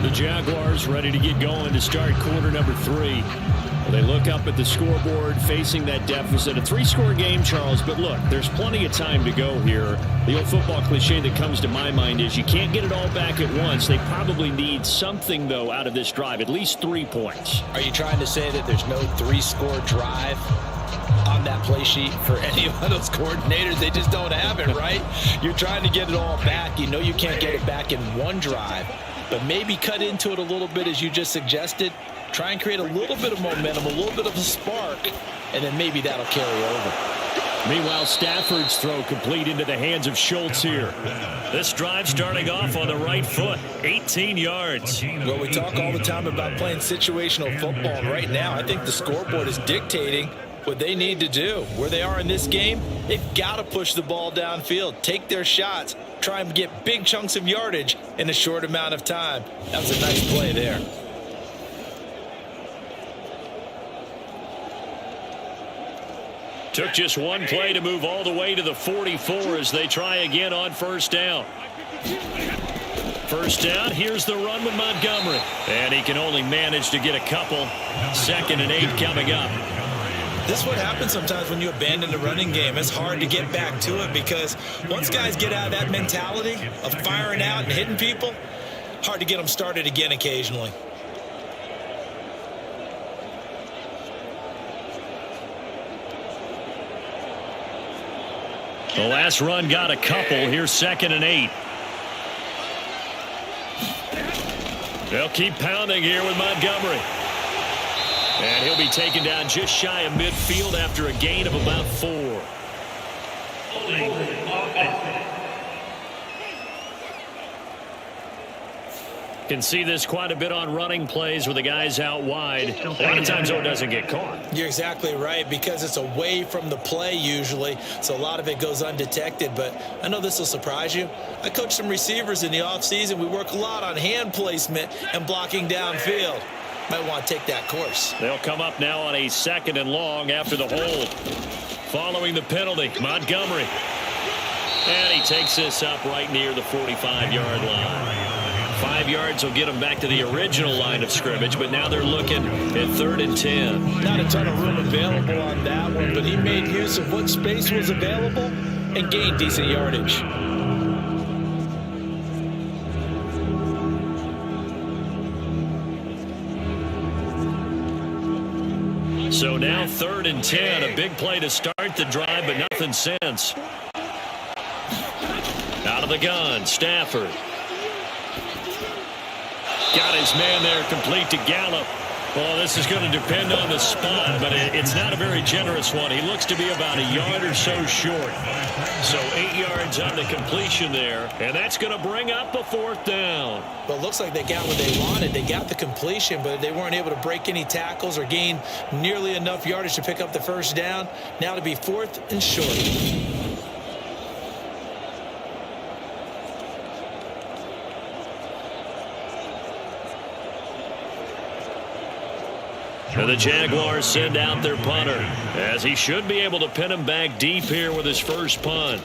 The Jaguars ready to get going to start quarter number 3. They look up at the scoreboard facing that deficit. A 3-score game, Charles, but look, there's plenty of time to go here. The old football cliche that comes to my mind is you can't get it all back at once. They probably need something, though, out of this drive, at least 3 points. Are you trying to say that there's no 3-score drive on that play sheet for any of those coordinators? They just don't have it, right? You're trying to get it all back. You know you can't get it back in one drive, but maybe cut into it a little bit as you just suggested. Try and create a little bit of momentum, a little bit of a spark, and then maybe that'll carry over. Meanwhile, Stafford's throw complete into the hands of Schultz here. This drive starting off on the right foot, 18 yards. Well, we talk all the time about playing situational football, and right now I think the scoreboard is dictating what they need to do. Where they are in this game, they've got to push the ball downfield, take their shots, try and get big chunks of yardage in a short amount of time. That was a nice play there. Took just one play to move all the way to the 44 as they try again on first down. First down, here's the run with Montgomery. And he can only manage to get a couple. 2nd and 8 coming up. This is what happens sometimes when you abandon the running game. It's hard to get back to it because once guys get out of that mentality of firing out and hitting people, hard to get them started again occasionally. The last run got a couple. Here's 2nd and 8. They'll keep pounding here with Montgomery. And he'll be taken down just shy of midfield after a gain of about 4. Can see this quite a bit on running plays with the guys out wide. A lot of times, though, it doesn't get caught. You're exactly right, because it's away from the play usually, so a lot of it goes undetected. But I know this will surprise you. I coach some receivers in the offseason. We work a lot on hand placement and blocking downfield. Might want to take that course. They'll come up now on a 2nd and long after the hold. Following the penalty, Montgomery. And he takes this up right near the 45-yard line. 5 yards will get them back to the original line of scrimmage, but now they're looking at 3rd and 10. Not a ton of room available on that one, but he made use of what space was available and gained decent yardage. So now 3rd and 10, a big play to start the drive, but nothing since. Out of the gun, Stafford. Got his man there, complete to Gallup. Well, this is going to depend on the spot, but it's not a very generous one. He looks to be about a yard or so short. So 8 yards on the completion there, and that's going to bring up a 4th down. Well, it looks like they got what they wanted. They got the completion, but they weren't able to break any tackles or gain nearly enough yardage to pick up the 1st down. Now to be 4th and short. And the Jaguars send out their punter, as he should be able to pin him back deep here with his first punt.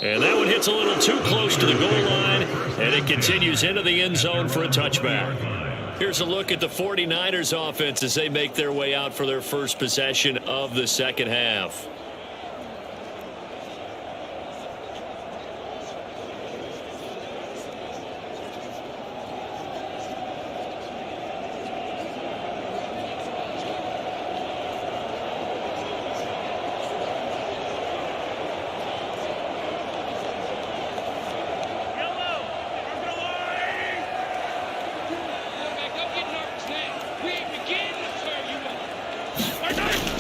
And that one hits a little too close to the goal line, and it continues into the end zone for a touchback. Here's a look at the 49ers offense as they make their way out for their first possession of the 2nd half.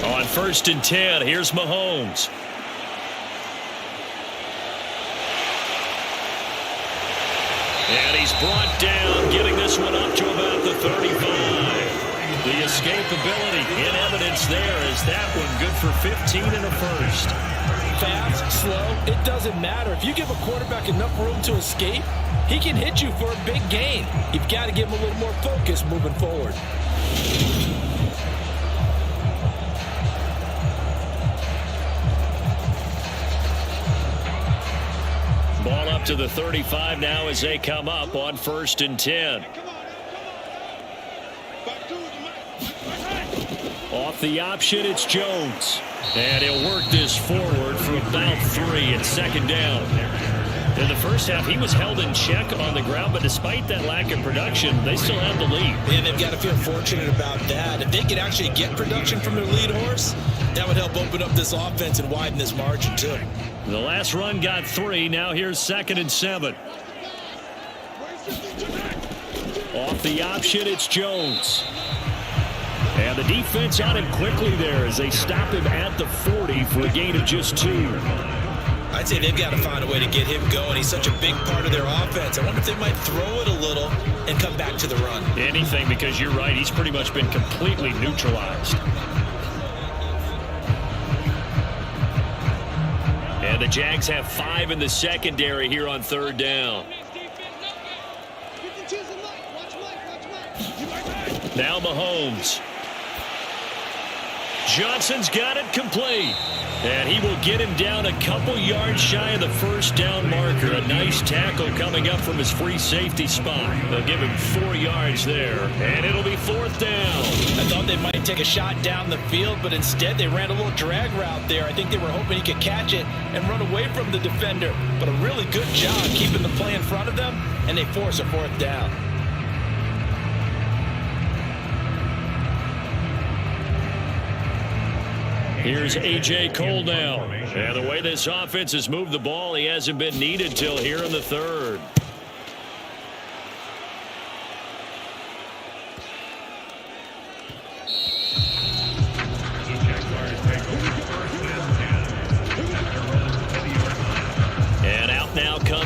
On 1st and 10, here's Mahomes. And he's brought down, getting this one up to about the 35. The escapability in evidence there, as that one good for 15 and a 1st. Fast, slow, it doesn't matter. If you give a quarterback enough room to escape, he can hit you for a big gain. You've got to give him a little more focus moving forward. Ball up to the 35 now as they come up on 1st and 10. Off the option, it's Jones. And he'll work this forward for about 3 at 2nd down. In the first half, he was held in check on the ground, but despite that lack of production, they still have the lead. And they've got to feel fortunate about that. If they could actually get production from their lead horse, that would help open up this offense and widen this margin too. The last run got 3. Now here's 2nd and 7. Off the option, it's Jones. And the defense on him quickly there as they stop him at the 40 for a gain of just 2. I'd say they've got to find a way to get him going. He's such a big part of their offense. I wonder if they might throw it a little and come back to the run. Anything, because you're right. He's pretty much been completely neutralized. And the Jags have 5 in the secondary here on 3rd down. Now Mahomes. Johnson's got it complete. And he will get him down a couple yards shy of the 1st down marker. A nice tackle coming up from his free safety spot. They'll give him 4 yards there. And it'll be 4th down. I thought they might take a shot down the field, but instead they ran a little drag route there. I think they were hoping he could catch it and run away from the defender. But a really good job keeping the play in front of them, and they force a 4th down. Here's A.J. Cole now. And the way this offense has moved the ball, he hasn't been needed till here in the 3rd. The Jaguars take over 1st and 10.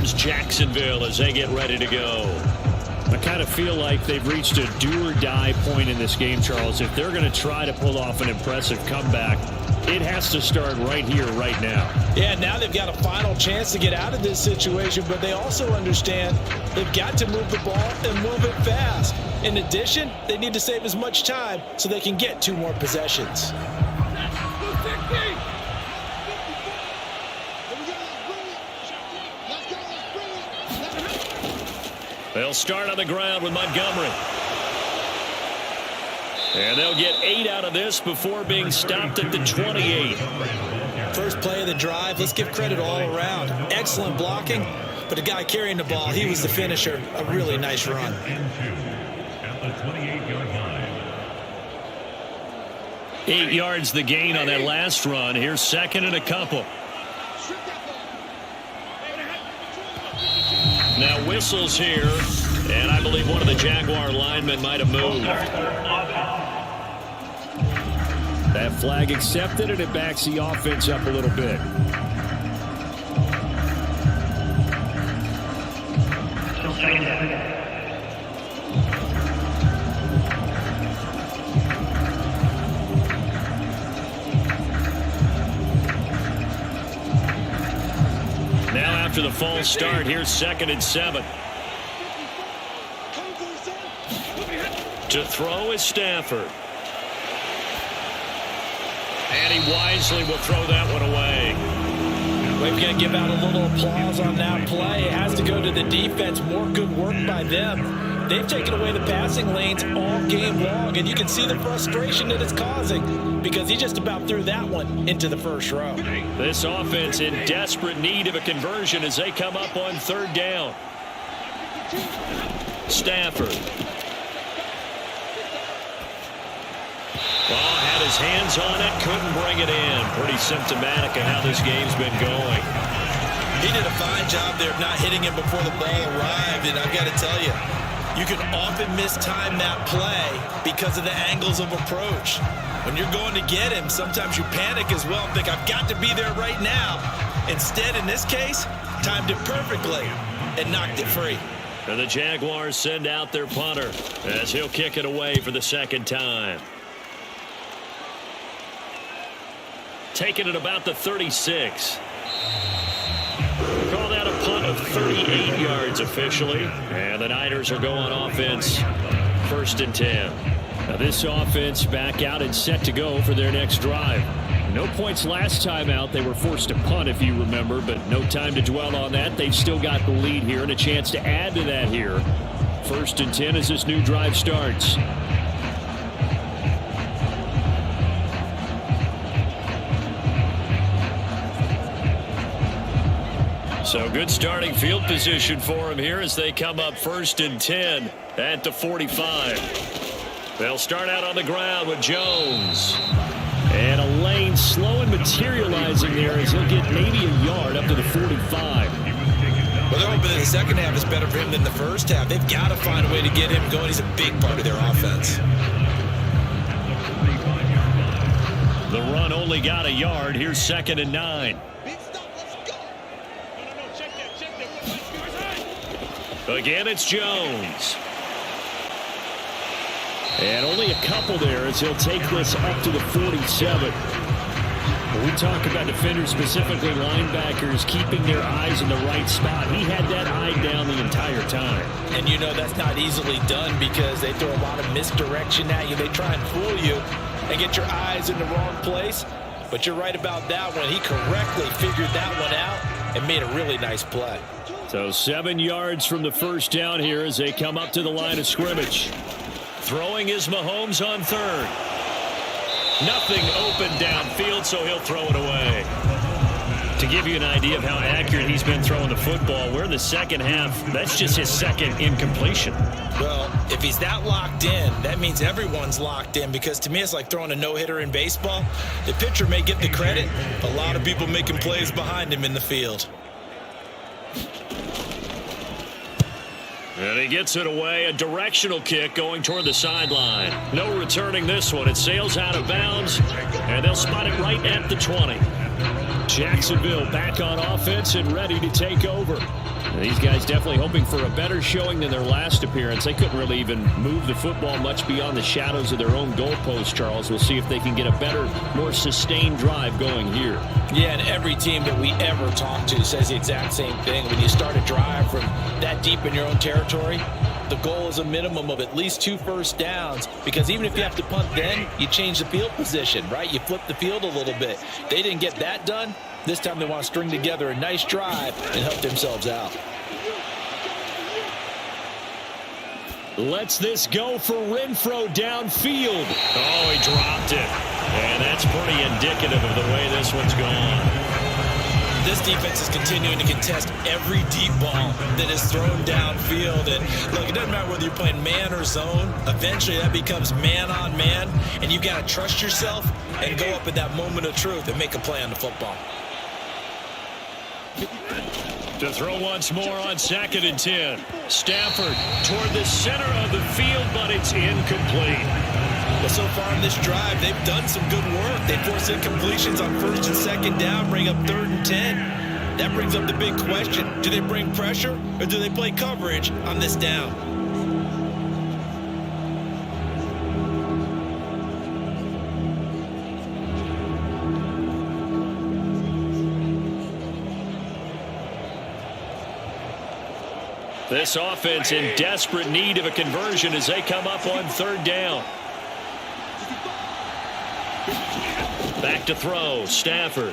comes Jacksonville as they get ready to go. I kind of feel like they've reached a do-or-die point in this game, Charles. If they're going to try to pull off an impressive comeback, it has to start right here, right now. Yeah, now they've got a final chance to get out of this situation, but they also understand they've got to move the ball and move it fast. In addition, they need to save as much time so they can get 2 more possessions. They'll start on the ground with Montgomery. And they'll get 8 out of this before being stopped at the 28. First play of the drive, let's give credit all around. Excellent blocking, but the guy carrying the ball, he was the finisher. A really nice run. At the 28-yard line. 8 yards the gain on that last run. Here's second and a couple. Now whistles here, and I believe one of the Jaguar linemen might have moved. That flag accepted, and it backs the offense up a little bit. Now after the false start, here's second and 7. To throw is Stafford. And he wisely will throw that one away. We're going to give out a little applause on that play. It has to go to the defense. More good work by them. They've taken away the passing lanes all game long, and you can see the frustration that it's causing because he just about threw that one into the first row. This offense in desperate need of a conversion as they come up on 3rd down. Stafford. Ball had his hands on it, couldn't bring it in. Pretty symptomatic of how this game's been going. He did a fine job there of not hitting him before the ball arrived, and I've got to tell you, you can often mistime that play because of the angles of approach. When you're going to get him, sometimes you panic as well and think, I've got to be there right now. Instead, in this case, timed it perfectly and knocked it free. And the Jaguars send out their punter as he'll kick it away for the 2nd time. Taking it about the 36. Call that a punt of 38 yards officially. And the Niners are going offense 1st and 10. Now this offense back out and set to go for their next drive. No points last time out. They were forced to punt, if you remember, but no time to dwell on that. They've still got the lead here and a chance to add to that here. 1st and 10 as this new drive starts. So good starting field position for him here as they come up 1st and 10 at the 45. They'll start out on the ground with Jones. And a lane slow and materializing there as he'll get maybe a yard up to the 45. Well, they're hoping that the second half is better for him than the first half. They've got to find a way to get him going. He's a big part of their offense. The run only got a yard. Here's 2nd and 9. Again, it's Jones. And only a couple there as he'll take this up to the 47. When we talk about defenders, specifically linebackers, keeping their eyes in the right spot, he had that eye down the entire time. And you know that's not easily done because they throw a lot of misdirection at you. They try and fool you and get your eyes in the wrong place. But you're right about that one. He correctly figured that one out and made a really nice play. So 7 yards from the first down here as they come up to the line of scrimmage. Throwing is Mahomes on 3rd. Nothing open downfield, so he'll throw it away. To give you an idea of how accurate he's been throwing the football, we're in the second half. That's just his second incompletion. Well, if he's that locked in, that means everyone's locked in because to me it's like throwing a no-hitter in baseball. The pitcher may get the credit. A lot of people making plays behind him in the field. And he gets it away, a directional kick going toward the sideline. No returning this one. It sails out of bounds, and they'll spot it right at the 20. Jacksonville back on offense and ready to take over. These guys definitely hoping for a better showing than their last appearance. They couldn't really even move the football much beyond the shadows of their own goalpost, Charles. We'll see if they can get a better, more sustained drive going here. Yeah, and every team that we ever talk to says the exact same thing. When you start a drive from that deep in your own territory, the goal is a minimum of at least 2 first downs, because even if you have to punt then, you change the field position, right? You flip the field a little bit. They didn't get that done. This time they want to string together a nice drive and help themselves out. Lets this go for Renfro downfield. Oh, he dropped it. And that's pretty indicative of the way this one's gone. This defense is continuing to contest every deep ball that is thrown downfield. And look, it doesn't matter whether you're playing man or zone. Eventually that becomes man on man, and you got to trust yourself and go up at that moment of truth and make a play on the football. To throw once more on 2nd and 10. Stafford toward the center of the field, but it's incomplete. Well, so far in this drive, they've done some good work. They force incompletions on 1st and 2nd down, bring up 3rd and 10. That brings up the big question. Do they bring pressure or do they play coverage on this down? This offense in desperate need of a conversion as they come up on 3rd down. Back to throw, Stafford.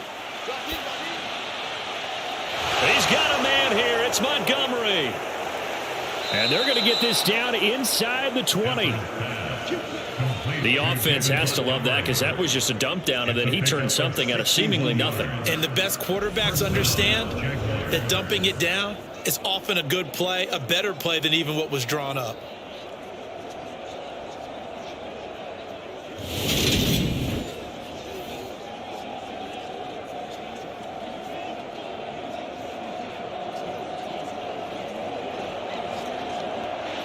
He's got a man here. It's Montgomery. And they're going to get this down inside the 20. The offense has to love that, because that was just a dump down, and then he turned something out of seemingly nothing. And the best quarterbacks understand that dumping it down is often a good play, a better play than even what was drawn up.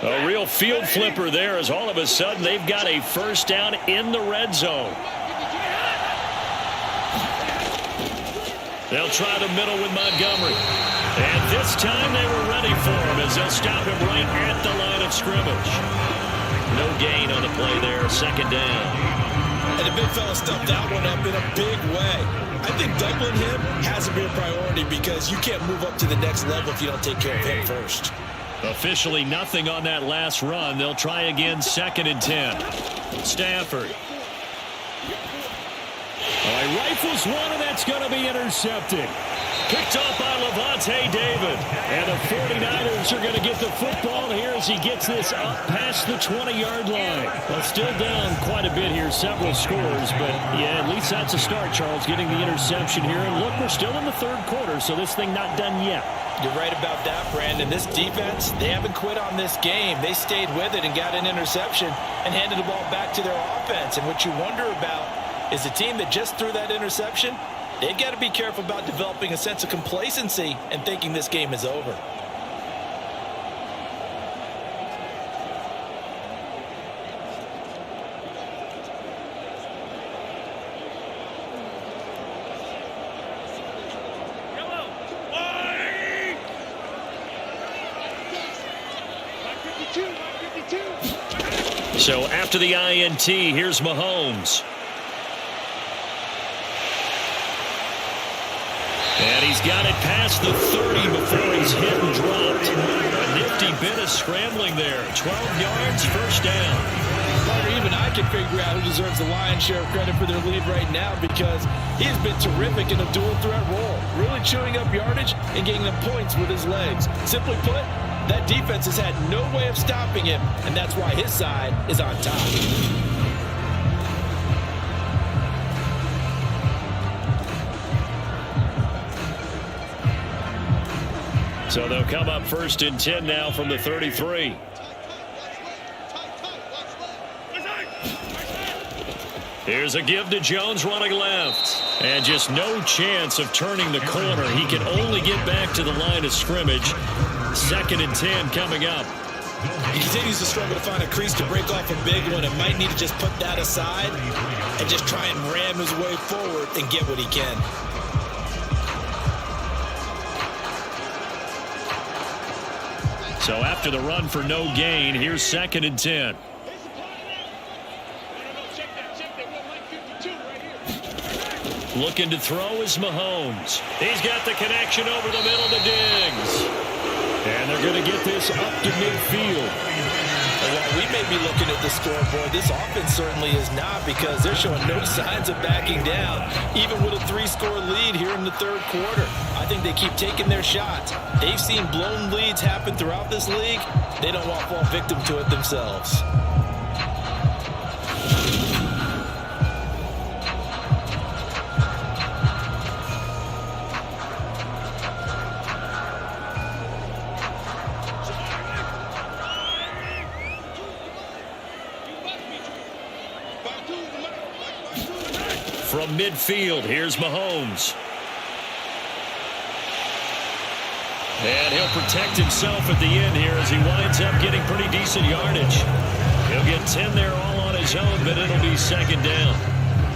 A real field flipper there, as all of a sudden they've got a 1st down in the red zone. They'll try the middle with Montgomery. And this time they were ready for him, as they'll stop him right at the line of scrimmage. No gain on the play there, 2nd down. And the big fella stuffed that one up in a big way. I think doubling him has to be a priority, because you can't move up to the next level if you don't take care of him first. Officially nothing on that last run. They'll try again, 2nd and 10. Stafford. He rifles one, and that's going to be intercepted. Picked off by Levante David. And the 49ers are going to get the football here as he gets this up past the 20-yard line. Well, still down quite a bit here, several scores. But, yeah, at least that's a start, Charles, getting the interception here. And, look, we're still in the 3rd quarter, so this thing not done yet. You're right about that, Brandon. This defense, they haven't quit on this game. They stayed with it and got an interception and handed the ball back to their offense. And what you wonder about is the team that just threw that interception, they've got to be careful about developing a sense of complacency and thinking this game is over. So after the INT, here's Mahomes. And he's got it past the 30 before he's hit and dropped. A nifty bit of scrambling there. 12 yards, 1st down. Carter, even I can figure out who deserves the lion's share of credit for their lead right now, because he's been terrific in a dual threat role, really chewing up yardage and getting them points with his legs. Simply put, that defense has had no way of stopping him, and that's why his side is on top. So they'll come up 1st and 10 now from the 33. Here's a give to Jones running left. And just no chance of turning the corner. He can only get back to the line of scrimmage. 2nd and 10 coming up. He continues to struggle to find a crease to break off a big one, and might need to just put that aside and just try and ram his way forward and get what he can. So after the run for no gain, here's 2nd and 10. Looking to throw is Mahomes. He's got the connection over the middle to Diggs. And they're going to get this up to midfield. And while we may be looking at the scoreboard, this offense certainly is not, because they're showing no signs of backing down, even with a 3-score lead here in the third quarter. I think they keep taking their shots. They've seen blown leads happen throughout this league. They don't want to fall victim to it themselves. From midfield, here's Mahomes. And he'll protect himself at the end here as he winds up getting pretty decent yardage. He'll get 10 there all on his own, but it'll be 2nd down.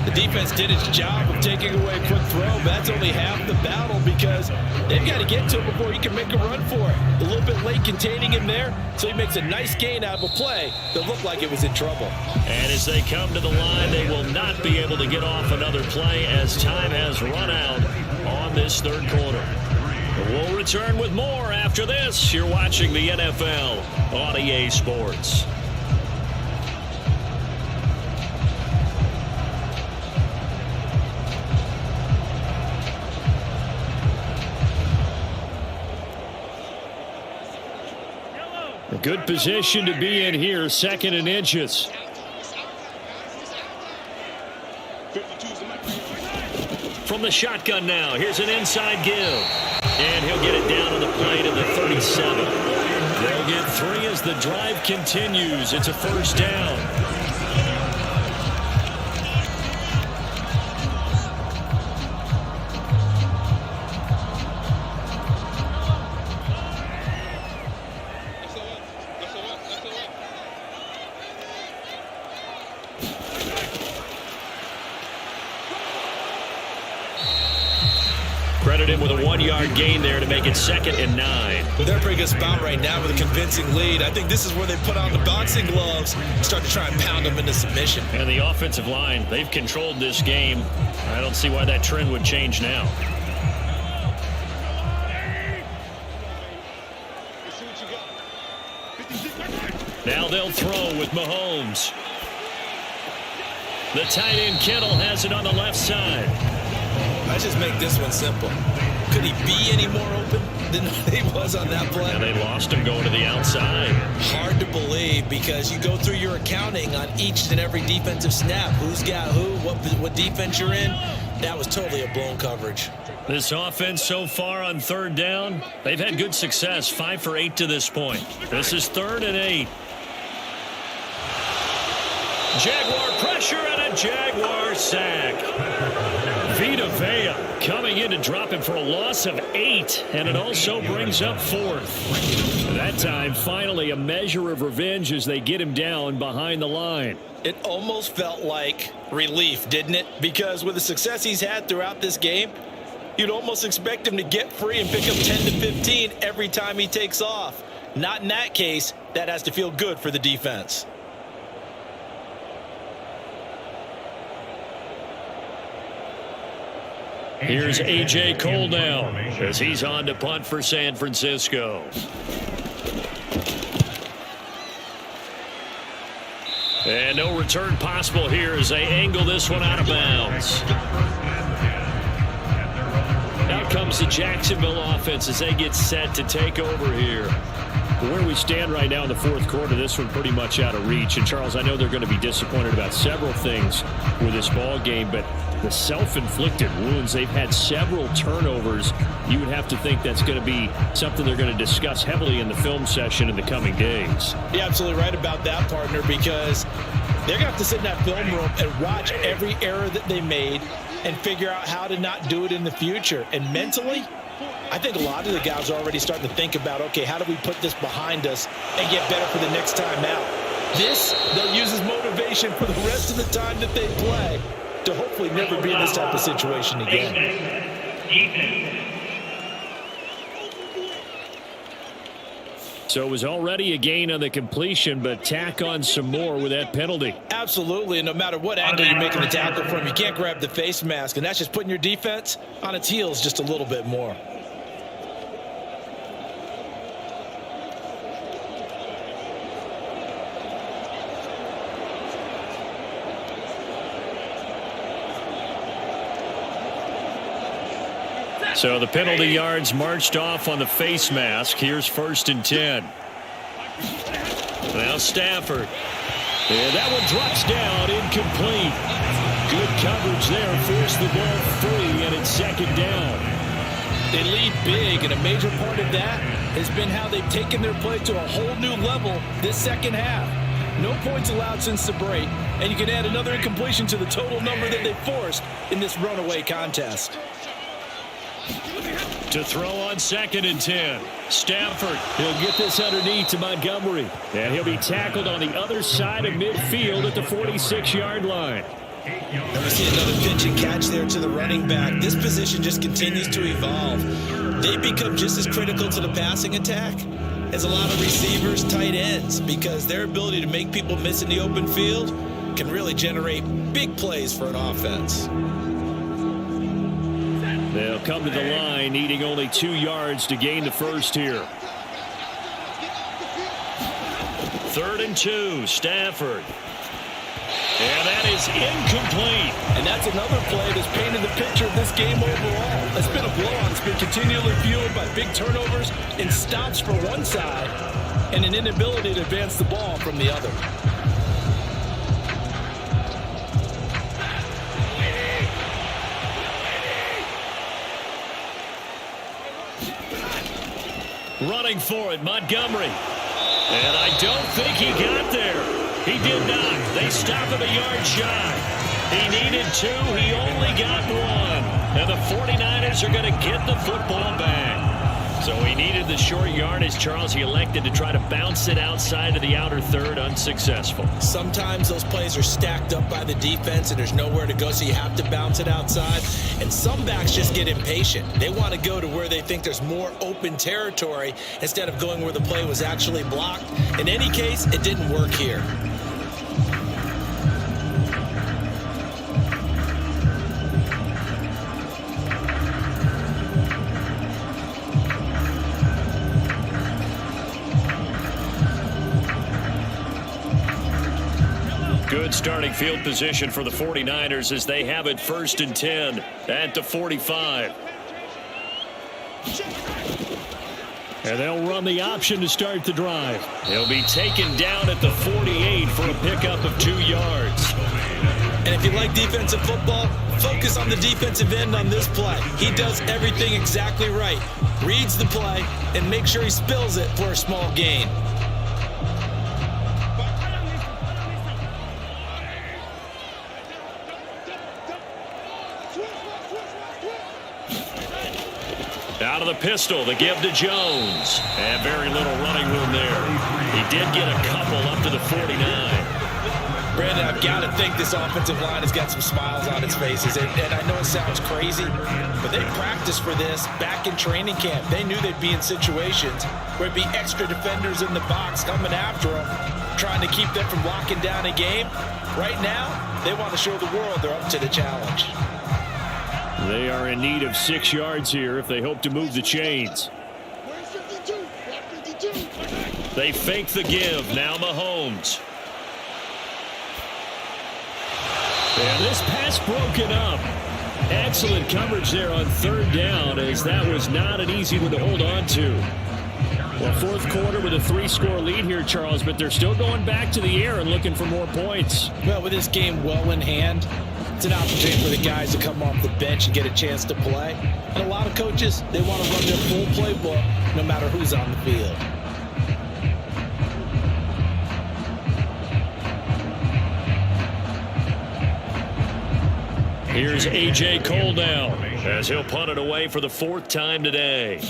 The defense did its job of taking away a quick throw, but that's only half the battle, because they've got to get to him before he can make a run for it. A little bit late containing him there, so he makes a nice gain out of a play that looked like it was in trouble. And as they come to the line, they will not be able to get off another play as time has run out on this third quarter. We'll return with more after this. You're watching the NFL on EA Sports. A good position to be in here, 2nd and inches. From the shotgun now, here's an inside give. And he'll get it down to the play to the 37. They'll get 3 as the drive continues. It's a 1st down. Credited with a 1-yard gain there to make it 2nd and 9. Well, they're bringing us about right now with a convincing lead. I think this is where they put on the boxing gloves and start to try and pound them into submission. And the offensive line, they've controlled this game. I don't see why that trend would change now. Now they'll throw with Mahomes. The tight end Kittle has it on the left side. I just make this one simple. Could he be any more open than he was on that play? And they lost him going to the outside. Hard to believe, because you go through your accounting on each and every defensive snap. Who's got who, what defense you're in. That was totally a blown coverage. This offense so far on 3rd down, they've had good success, 5 for 8 to this point. This is 3rd and 8. Jaguar pressure and a Jaguar sack. Vita Vea coming in to drop him for a loss of 8, and it also brings up 4th. That time, finally, a measure of revenge as they get him down behind the line. It almost felt like relief, didn't it? Because with the success he's had throughout this game, you'd almost expect him to get free and pick up 10 to 15 every time he takes off. Not in that case. That has to feel good for the defense. Here's A.J. Cole now as he's on to punt for San Francisco. And no return possible here as they angle this one out of bounds. Out comes the Jacksonville offense as they get set to take over here. Where we stand right now in the 4th quarter, this one pretty much out of reach. And, Charles, I know they're going to be disappointed about several things with this ball game, but the self-inflicted wounds, they've had several turnovers. You would have to think that's going to be something they're going to discuss heavily in the film session in the coming days. You're absolutely right about that, partner, because they're going to have to sit in that film room and watch every error that they made and figure out how to not do it in the future. And mentally, I think a lot of the guys are already starting to think about, okay, how do we put this behind us and get better for the next time out? This, they'll use as motivation for the rest of the time that they play to hopefully never be in this type of situation again. So it was already a gain on the completion, but tack on some more with that penalty. Absolutely, and no matter what angle you're making the tackle from, you can't grab the face mask, and that's just putting your defense on its heels just a little bit more. So the penalty yards marched off on the face mask. Here's 1st and 10. Now Stafford. And that one drops down, incomplete. Good coverage there, forced the ball free, and it's 2nd down. They lead big, and a major part of that has been how they've taken their play to a whole new level this second half. No points allowed since the break, and you can add another incompletion to the total number that they forced in this runaway contest. To throw on 2nd and 10. Stafford, he'll get this underneath to Montgomery. And he'll be tackled on the other side of midfield at the 46-yard line. And we see another pitch and catch there to the running back. This position just continues to evolve. They become just as critical to the passing attack as a lot of receivers, tight ends, because their ability to make people miss in the open field can really generate big plays for an offense. They'll come to the line, needing only 2 yards to gain the first here. 3rd and 2, Stafford. And that is incomplete. And that's another play that's painted the picture of this game overall. It's been a blowout. It's been continually fueled by big turnovers and stops for one side and an inability to advance the ball from the other. Running for it, Montgomery. And I don't think he got there. He did not. They stop him a yard shy. He needed 2. He only got 1. And the 49ers are going to get the football back. So he needed the short yardage, Charles. He elected to try to bounce it outside of the outer third, unsuccessful. Sometimes those plays are stacked up by the defense and there's nowhere to go, so you have to bounce it outside. And some backs just get impatient. They want to go to where they think there's more open territory instead of going where the play was actually blocked. In any case, it didn't work here. Good starting field position for the 49ers as they have it 1st and 10 at the 45. And they'll run the option to start the drive. He'll be taken down at the 48 for a pickup of 2 yards. And if you like defensive football, focus on the defensive end on this play. He does everything exactly right. Reads the play and makes sure he spills it for a small gain. Out of the pistol, the give to Jones. And very little running room there. He did get a couple up to the 49. Brandon, I've got to think this offensive line has got some smiles on its faces. And I know it sounds crazy, but they practiced for this back in training camp. They knew they'd be in situations where it'd be extra defenders in the box coming after them, trying to keep them from locking down a game. Right now, they want to show the world they're up to the challenge. They are in need of 6 yards here if they hope to move the chains. They fake the give. Now Mahomes. And this pass broken up. Excellent coverage there on 3rd down, as that was not an easy one to hold on to. Well, 4th quarter with a 3-score lead here, Charles, but they're still going back to the air and looking for more points. Well, with this game well in hand, it's an opportunity for the guys to come off the bench and get a chance to play. And a lot of coaches, they want to run their full playbook no matter who's on the field. Here's A.J. Cole now as he'll punt it away for the 4th time today.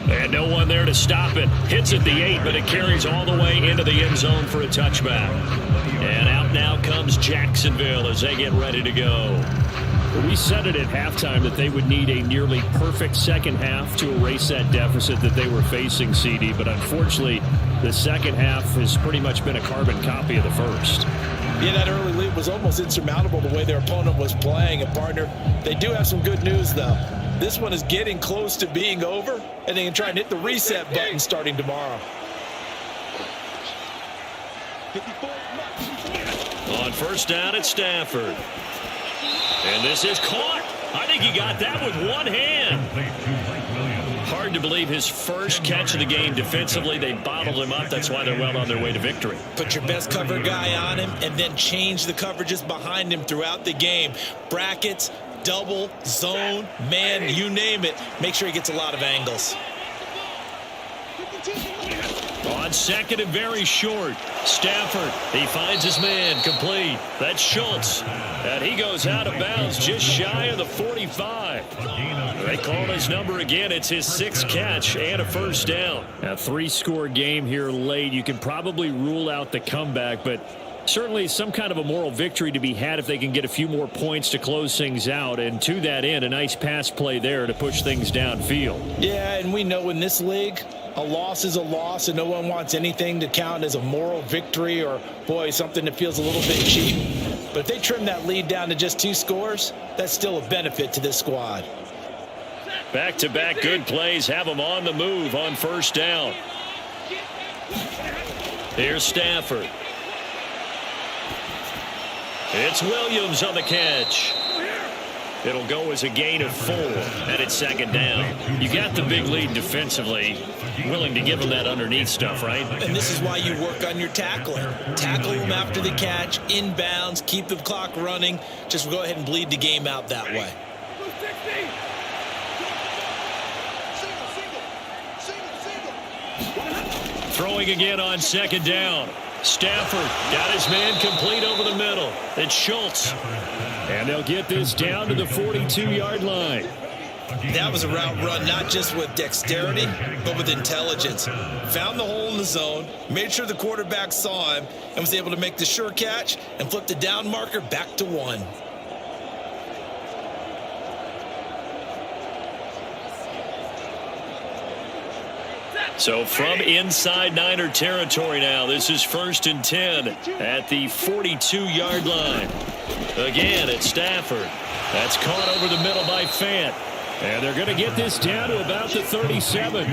And no one there to stop it. Hits at the 8, but it carries all the way into the end zone for a touchback. And out now comes Jacksonville as they get ready to go. We said it at halftime that they would need a nearly perfect second half to erase that deficit that they were facing, CD. But unfortunately, the second half has pretty much been a carbon copy of the first. Yeah, that early lead was almost insurmountable the way their opponent was playing. And, partner, they do have some good news, though. This one is getting close to being over, and they can try and hit the reset button starting tomorrow. On first down at Stafford. And this is caught. I think he got that with one hand. Hard to believe his first catch of the game defensively. They bottled him up. That's why they're well on their way to victory. Put your best cover guy on him and then change the coverages behind him throughout the game. Brackets, double, zone, man, you name it. Make sure he gets a lot of angles. On second and very short, Stafford, he finds his man, complete. That's Schultz, and he goes out of bounds just shy of the 45. They call his number again. It's his sixth catch and a first down. A three-score game here late. You can probably rule out the comeback, but certainly some kind of a moral victory to be had if they can get a few more points to close things out. And to that end, a nice pass play there to push things downfield. Yeah, and we know in this league, a loss is a loss, and no one wants anything to count as a moral victory or, boy, something that feels a little bit cheap. But if they trim that lead down to just 2 scores, that's still a benefit to this squad. Back-to-back good plays have them on the move on first down. Here's Stafford. It's Williams on the catch. It'll go as a gain of 4, and it's second down. You got the big lead defensively. Willing to give them that underneath stuff, right? And this is why you work on your tackling. Tackle them after the catch, inbounds, keep the clock running. Just go ahead and bleed the game out that way. Throwing again on second down. Stafford got his man complete over the middle. It's Schultz. And they'll get this down to the 42-yard line. That was a route run not just with dexterity, but with intelligence. Found the hole in the zone, made sure the quarterback saw him, and was able to make the sure catch and flip the down marker back to 1. So from inside Niner territory now, this is 1st and 10 at the 42-yard line. Again, it's Stafford. That's caught over the middle by Fant. And they're going to get this down to about the 37.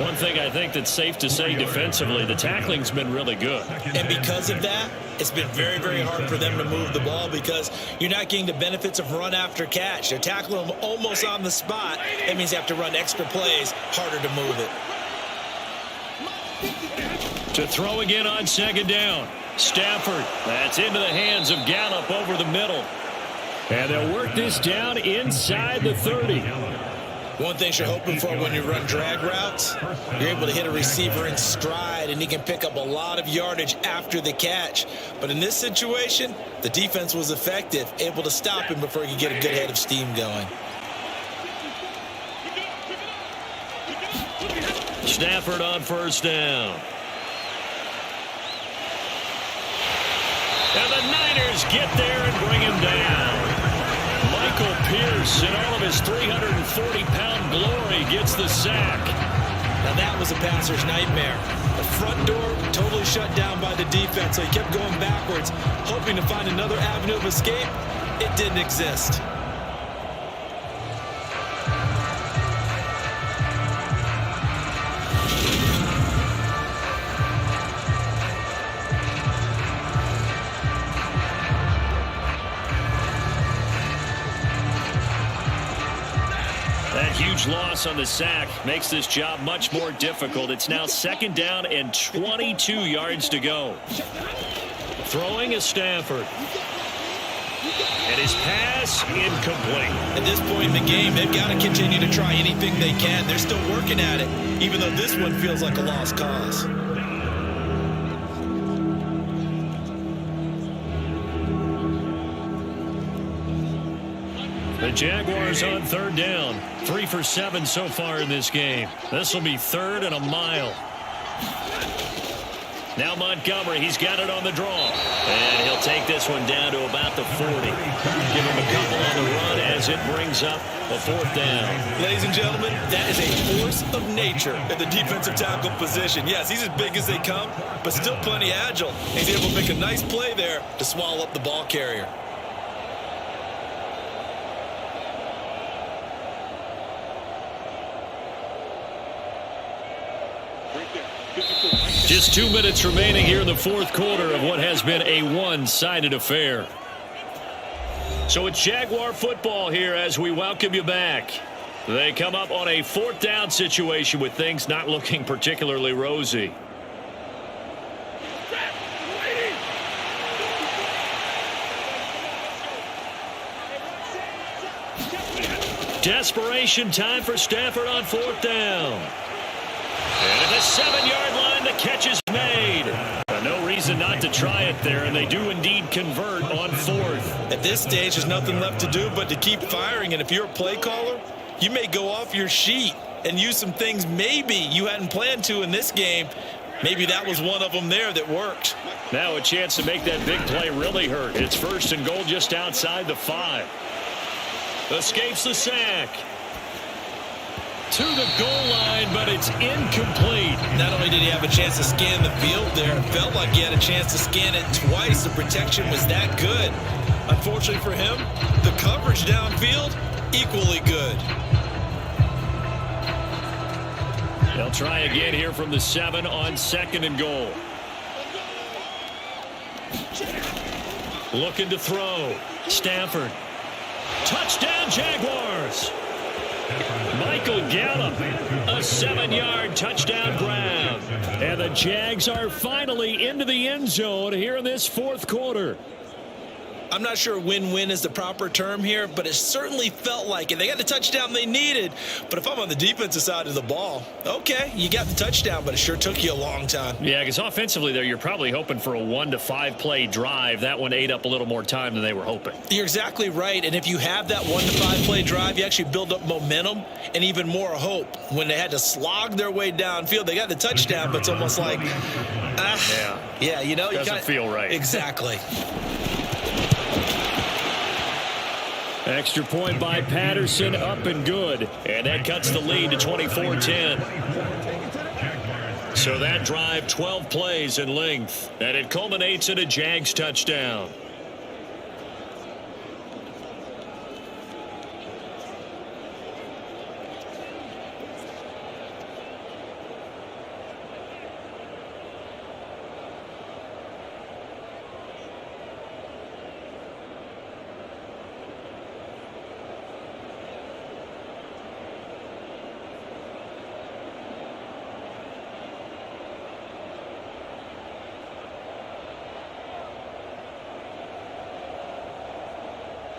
One thing I think that's safe to say defensively, the tackling's been really good. And because of that, it's been very, very hard for them to move the ball because you're not getting the benefits of run after catch. They're tackling them almost on the spot. That means they have to run extra plays, harder to move it. To throw again on second down. Stafford, that's into the hands of Gallup over the middle. And they'll work this down inside the 30. One thing you're hoping for when you run drag routes, you're able to hit a receiver in stride, and he can pick up a lot of yardage after the catch. But in this situation, the defense was effective, able to stop him before he could get a good head of steam going. Stafford on first down. And the Niners get there and bring him down. Michael Pierce, in all of his 340-pound glory, gets the sack. Now that was a passer's nightmare. The front door totally shut down by the defense, so he kept going backwards, hoping to find another avenue of escape. It didn't exist. Huge loss on the sack makes this job much more difficult. It's now second down and 22 yards to go. Throwing is Stafford. And his pass incomplete. At this point in the game, they've got to continue to try anything they can. They're still working at it, even though this one feels like a lost cause. The Jaguars on third down. 3 for 7 so far in this game. This will be 3rd and a mile. Now Montgomery, he's got it on the draw. And he'll take this one down to about the 40. Give him a couple on the run as it brings up a 4th down. Ladies and gentlemen, that is a force of nature at the defensive tackle position. Yes, he's as big as they come, but still plenty agile. He's able to make a nice play there to swallow up the ball carrier. Just 2 minutes remaining here in the 4th quarter of what has been a one-sided affair. So it's Jaguar football here as we welcome you back. They come up on a 4th down situation with things not looking particularly rosy. Desperation time for Stafford on 4th down. And at the 7-yard line, the catch is made. No reason not to try it there, and they do indeed convert on 4th. At this stage, there's nothing left to do but to keep firing, and if you're a play caller, you may go off your sheet and use some things maybe you hadn't planned to in this game. Maybe that was one of them there that worked. Now a chance to make that big play really hurt. It's 1st and goal just outside the 5. Escapes the sack. To the goal line, but it's incomplete. Not only did he have a chance to scan the field there, it felt like he had a chance to scan it twice. The protection was that good. Unfortunately for him, the coverage downfield, equally good. They'll try again here from the 7 on 2nd and goal. Looking to throw. Stafford. Touchdown, Jaguars. Michael Gallup, a 7-yard touchdown grab. And the Jags are finally into the end zone here in this 4th quarter. I'm not sure win-win is the proper term here, but it certainly felt like it. They got the touchdown they needed, but if I'm on the defensive side of the ball, okay, you got the touchdown, but it sure took you a long time. Yeah, because offensively there, you're probably hoping for a 1 to 5 play drive. That one ate up a little more time than they were hoping. You're exactly right, and if you have that 1 to 5 play drive, you actually build up momentum and even more hope. When they had to slog their way downfield, they got the touchdown, but it's almost like, yeah, you know, doesn't feel right. Exactly. Extra point by Patterson, up and good. And that cuts the lead to 24-10. So that drive, 12 plays in length. And it culminates in a Jags touchdown.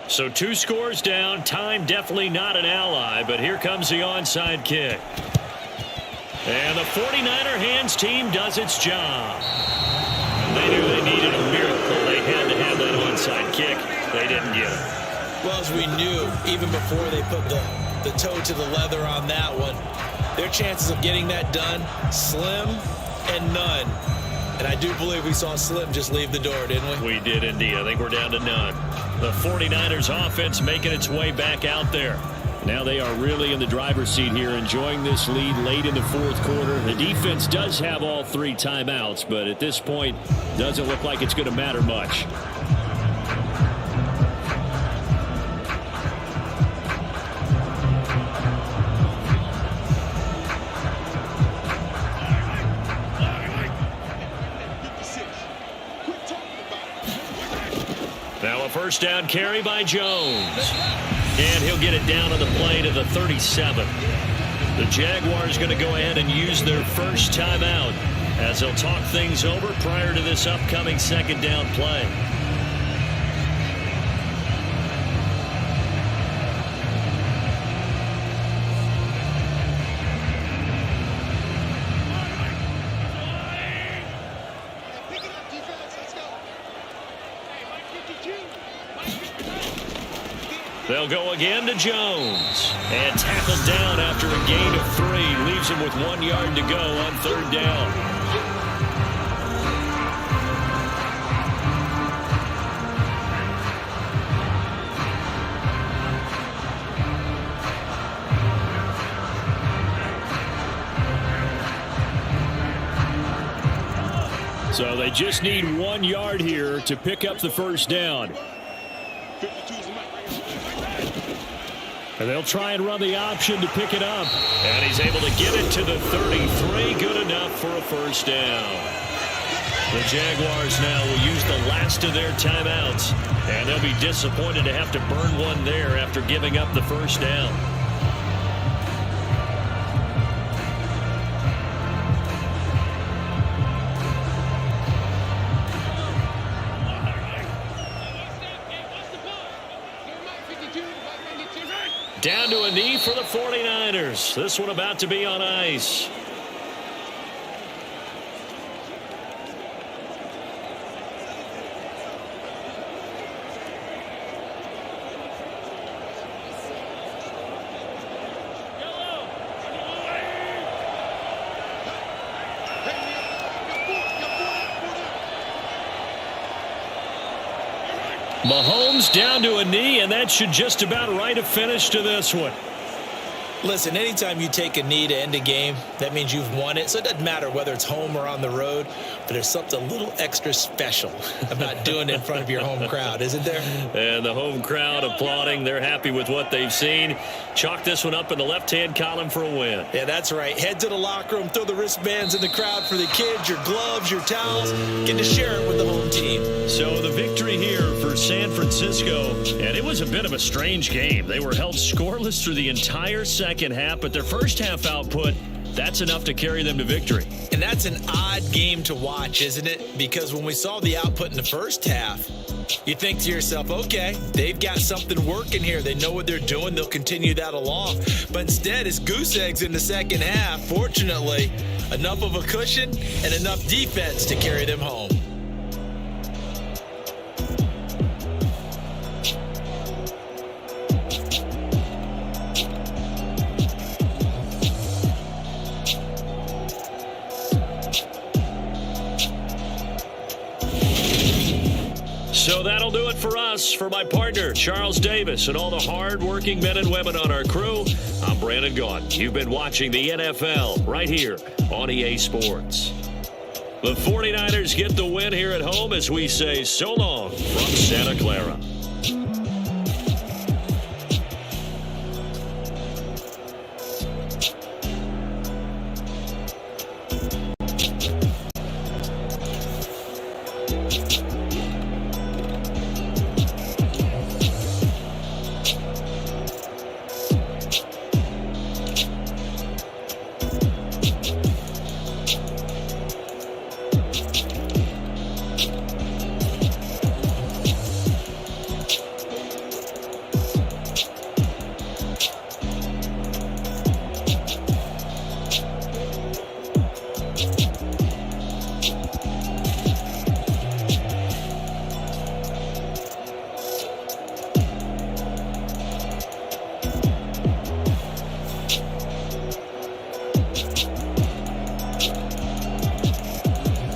So 2 scores down. Time definitely not an ally, but here comes the onside kick. And the 49er hands team does its job. They knew they needed a miracle. They had to have that onside kick. They didn't get it. Well, as we knew, even before they put the toe to the leather on that one, their chances of getting that done, slim and none. And I do believe we saw Slim just leave the door, didn't we? We did indeed. I think we're down to none. The 49ers offense making its way back out there. Now they are really in the driver's seat here, enjoying this lead late in the 4th quarter. The defense does have all 3 timeouts, but at this point, doesn't look like it's going to matter much. Now a first down carry by Jones. And he'll get it down on the play to the 37. The Jaguars going to go ahead and use their first timeout as they'll talk things over prior to this upcoming 2nd down play. They'll go again to Jones. And tackled down after a gain of 3. Leaves him with 1 yard to go on 3rd down. So they just need 1 yard here to pick up the first down. And they'll try and run the option to pick it up. And he's able to get it to the 33. Good enough for a first down. The Jaguars now will use the last of their timeouts. And they'll be disappointed to have to burn one there after giving up the first down. Down to a knee for the 49ers. This one about to be on ice. Mahomes down to a knee, and that should just about write a finish to this one. Listen, anytime you take a knee to end a game, that means you've won it. So it doesn't matter whether it's home or on the road, but there's something a little extra special about doing it in front of your home crowd, isn't there? And the home crowd applauding. They're happy with what they've seen. Chalk this one up in the left-hand column for a win. Yeah, that's right. Head to the locker room, throw the wristbands in the crowd for the kids, your gloves, your towels. Get to share it with the home team. So the victory here for San Francisco, and it was a bit of a strange game. They were held scoreless through the entire second half, but their first half output, that's enough to carry them to victory. And that's an odd game to watch, isn't it? Because when we saw the output in the first half, you think to yourself, okay, they've got something working here. They know what they're doing. They'll continue that along. But instead, it's goose eggs in the second half. Fortunately, enough of a cushion and enough defense to carry them home. So that'll do it for us. For my partner, Charles Davis, and all the hard-working men and women on our crew, I'm Brandon Gaudin. You've been watching the NFL right here on EA Sports. The 49ers get the win here at home as we say so long from Santa Clara.